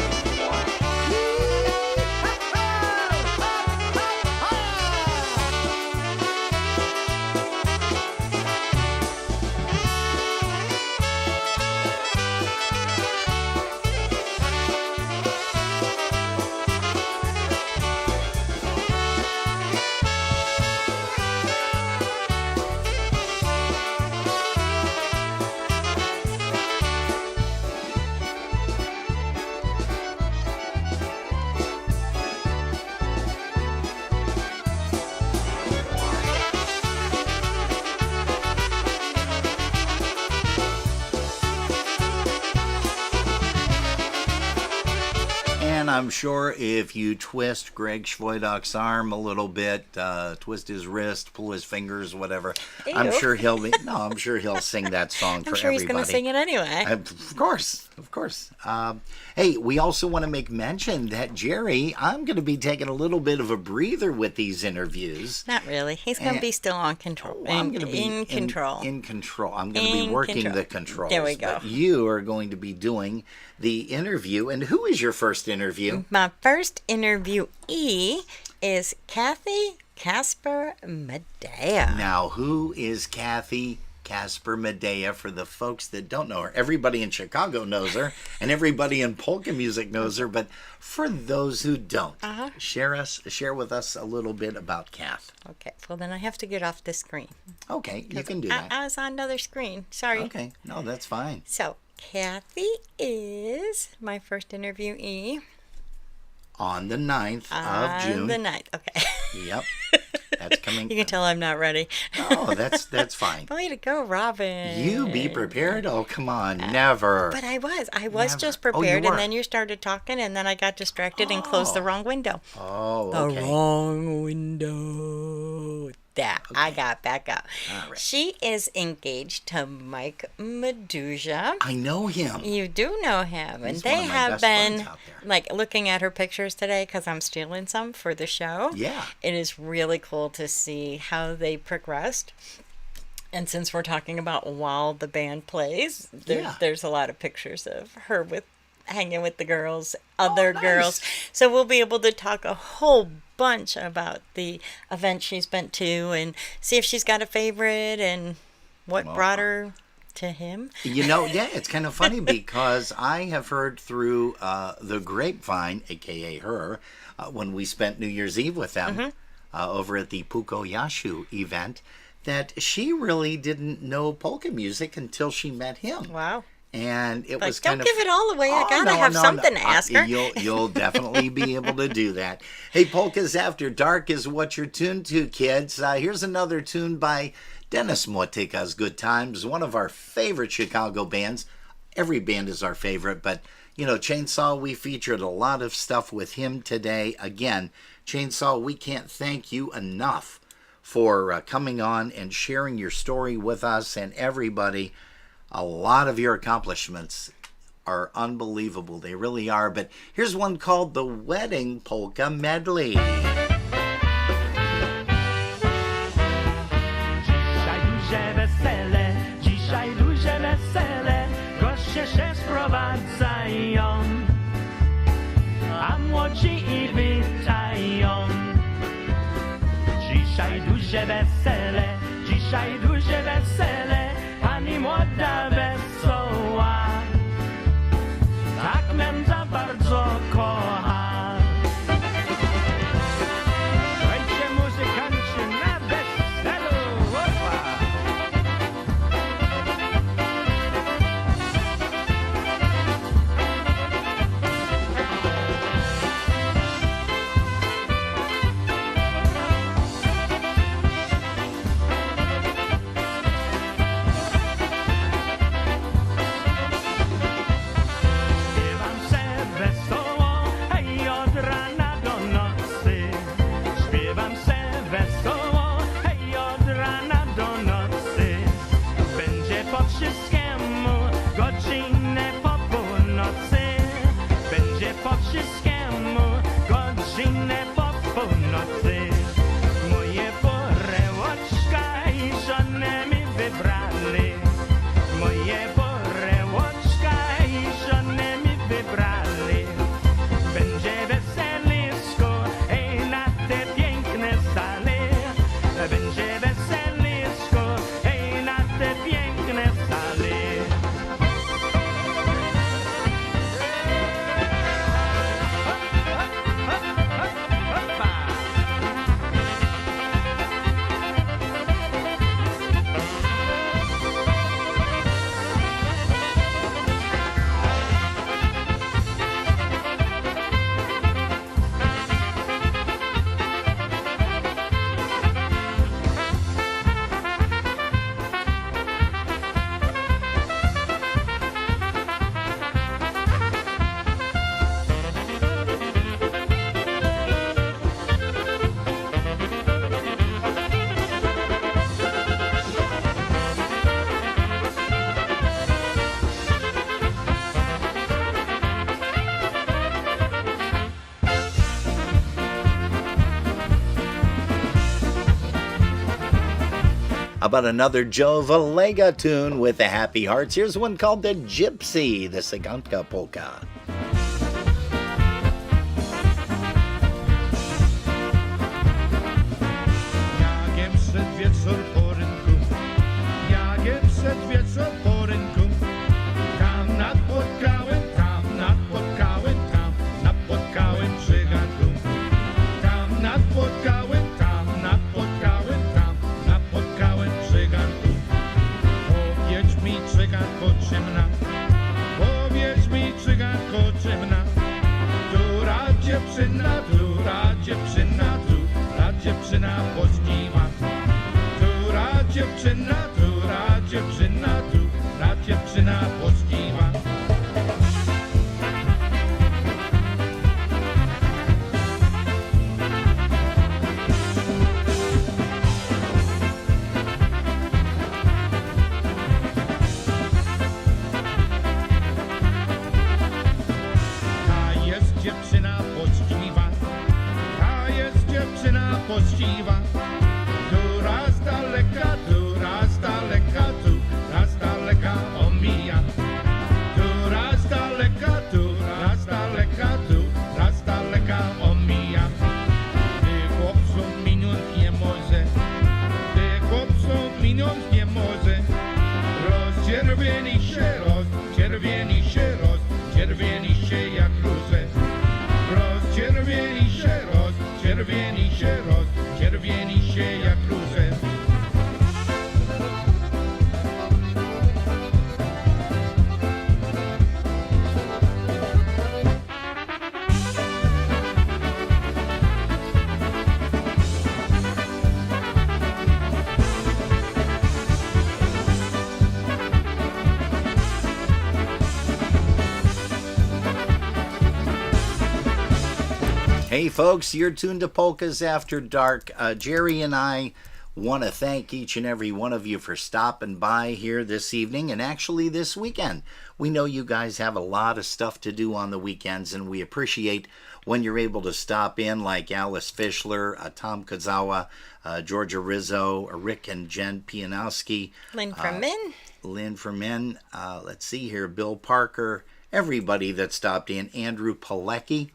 And I'm sure if you twist Greg Schwoidach's arm a little bit, twist his wrist, pull his fingers, whatever, I'm Ew. sure he'll sing that song for I'm sure he's everybody. going to sing it anyway. Of course. Hey, we also want to make mention that, Jerry, I'm going to be taking a little bit of a breather with these interviews. Not really. He's going to be still on control. I'm going to be in control. In control. I'm going to be In working control. the controls. There we go. But you are going to be doing the interview. And who is your first interview? My first interviewee is Kathy Casper Medea. Now, who is Kathy Casper Medea, for the folks that don't know her. Everybody in Chicago knows her, and everybody in polka music knows her. But for those who don't, share with us a little bit about Kath. Okay, well then I have to get off the screen. Okay, you can do that. I was on another screen. Sorry. Okay, no, that's fine. So, Kathy is my first interviewee. On the 9th of June. On the 9th, okay. Yep. That's coming. You can tell I'm not ready. Oh, that's fine. Way to go, Robin. You be prepared? Oh, come on. Never. But I was Never. just Oh, you prepared, were. and then you started talking, and then I got distracted and closed the wrong window. Oh, The okay. wrong window. That I got back up. All right. She is engaged to Mike Medusa. I know him. You do know him, and He's they one of my have best friends been out there. like looking at her pictures today because I'm stealing some for the show. Yeah. It is really cool to see how they progressed. And since we're talking about while the band plays, there's a lot of pictures of her hanging with the girls, other girls. So we'll be able to talk a whole bunch about the event she's been to and see if she's got a favorite and what brought her to him. It's kind of funny because I have heard through the grapevine, aka her, when we spent New Year's Eve with them over at the Puko Yashu event, that she really didn't know polka music until she met him. Wow. And it was don't kind of... give it all away. I gotta have something to ask her. You'll definitely be able to do that. Hey, Polkas After Dark is what you're tuned to, kids. Here's another tune by Dennis Motyka's Good Times, one of our favorite Chicago bands. Every band is our favorite, but, Chainsaw, we featured a lot of stuff with him today. Again, Chainsaw, we can't thank you enough for coming on and sharing your story with us and everybody. A lot of your accomplishments are unbelievable. They really are. But here's one called the Wedding Polka Medley. Dzisiaj duże wesele, goście się sprowadzają, a młodzi ich witają. Dzisiaj duże wesele, pani młoda wesoła, tak męża bardzo kocha. Słuchajcie, muzykanci na weselu, opa! How about another Joe Valega tune with the Happy Hearts? Here's one called The Gypsy, the Cyganka Polka. Jak przyszedł wieczór po rynku, jak dziewczyna, która dziewczyna, która dziewczyna poczciwa. Ta jest dziewczyna poczciwa, ta jest dziewczyna poczciwa, która z daleka, która z daleka, która z daleka omija. Która z daleka, która z daleka, która z daleka omija. Ty chłopcom minąć nie może, ty chłopcom minąć nie może. Rozczerwieni się, rozczerwieni się, rozczerwieni się jak róże. Rozczerwieni się, rozczerwieni się, rozczerwieni się jak róże. Hey folks, you're tuned to Polkas After Dark. Jerry and I want to thank each and every one of you for stopping by here this evening and actually this weekend. We know you guys have a lot of stuff to do on the weekends, and we appreciate when you're able to stop in, like Alice Fischler, Tom Kazawa, Georgia Rizzo, Rick and Jen Pianowski, Lynn from Min. Lynn from Min, let's see here, Bill Parker, everybody that stopped in, Andrew Pilecki.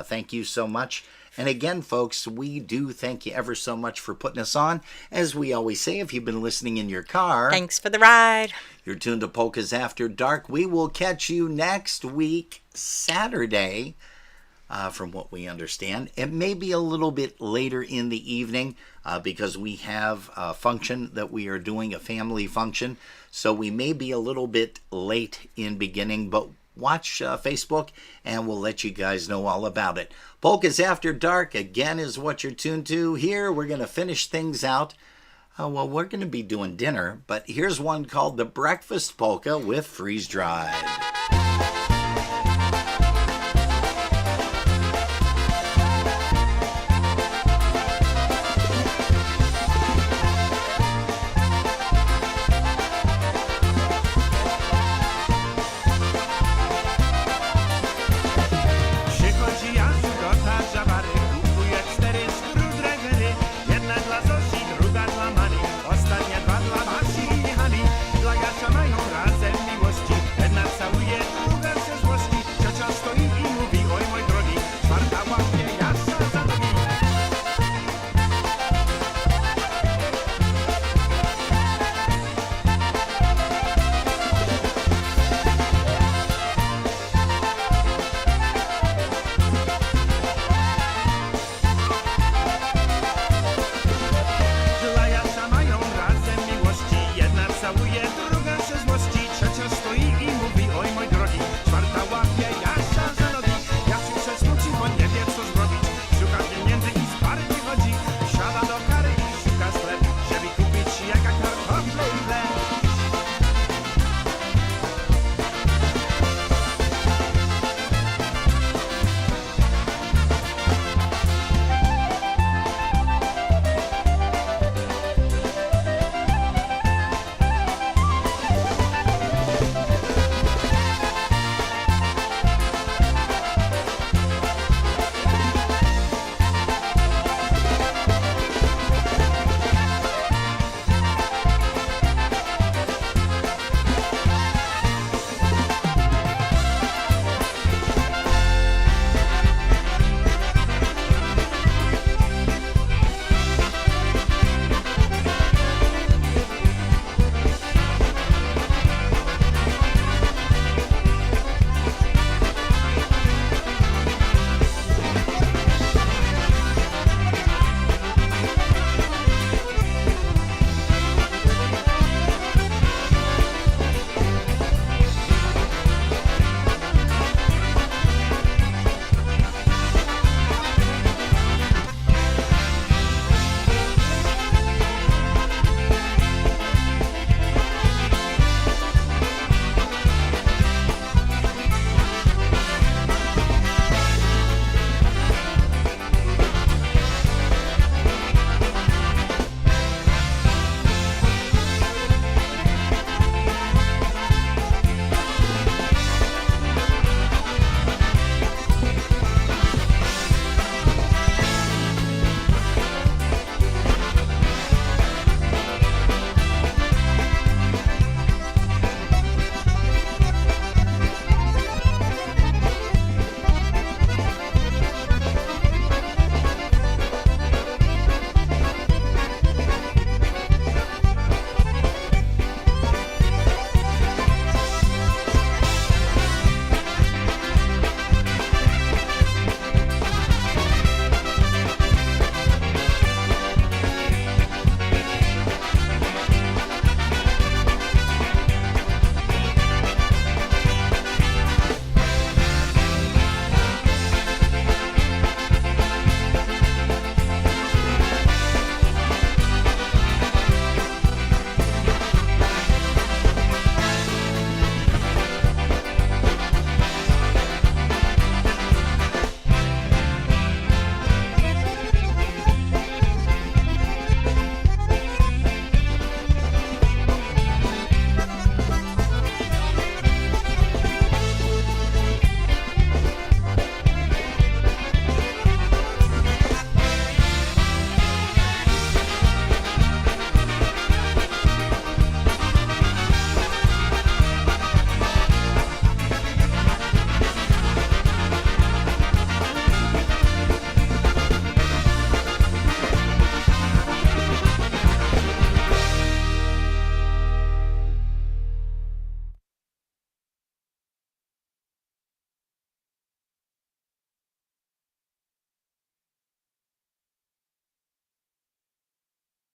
Thank you so much. And again, folks, we do thank you ever so much for putting us on. As we always say, if you've been listening in your car, Thanks for the ride. you're tuned to Polkas After Dark. We will catch you next week, Saturday, from what we understand. It may be a little bit later in the evening because we have a function that we are doing, a family function. So we may be a little bit late in beginning, but watch Facebook and we'll let you guys know all about it. Polkas After Dark, again, is what you're tuned to. Here, we're going to finish things out. Well, we're going to be doing dinner, but here's one called the Breakfast Polka with Freeze Dried.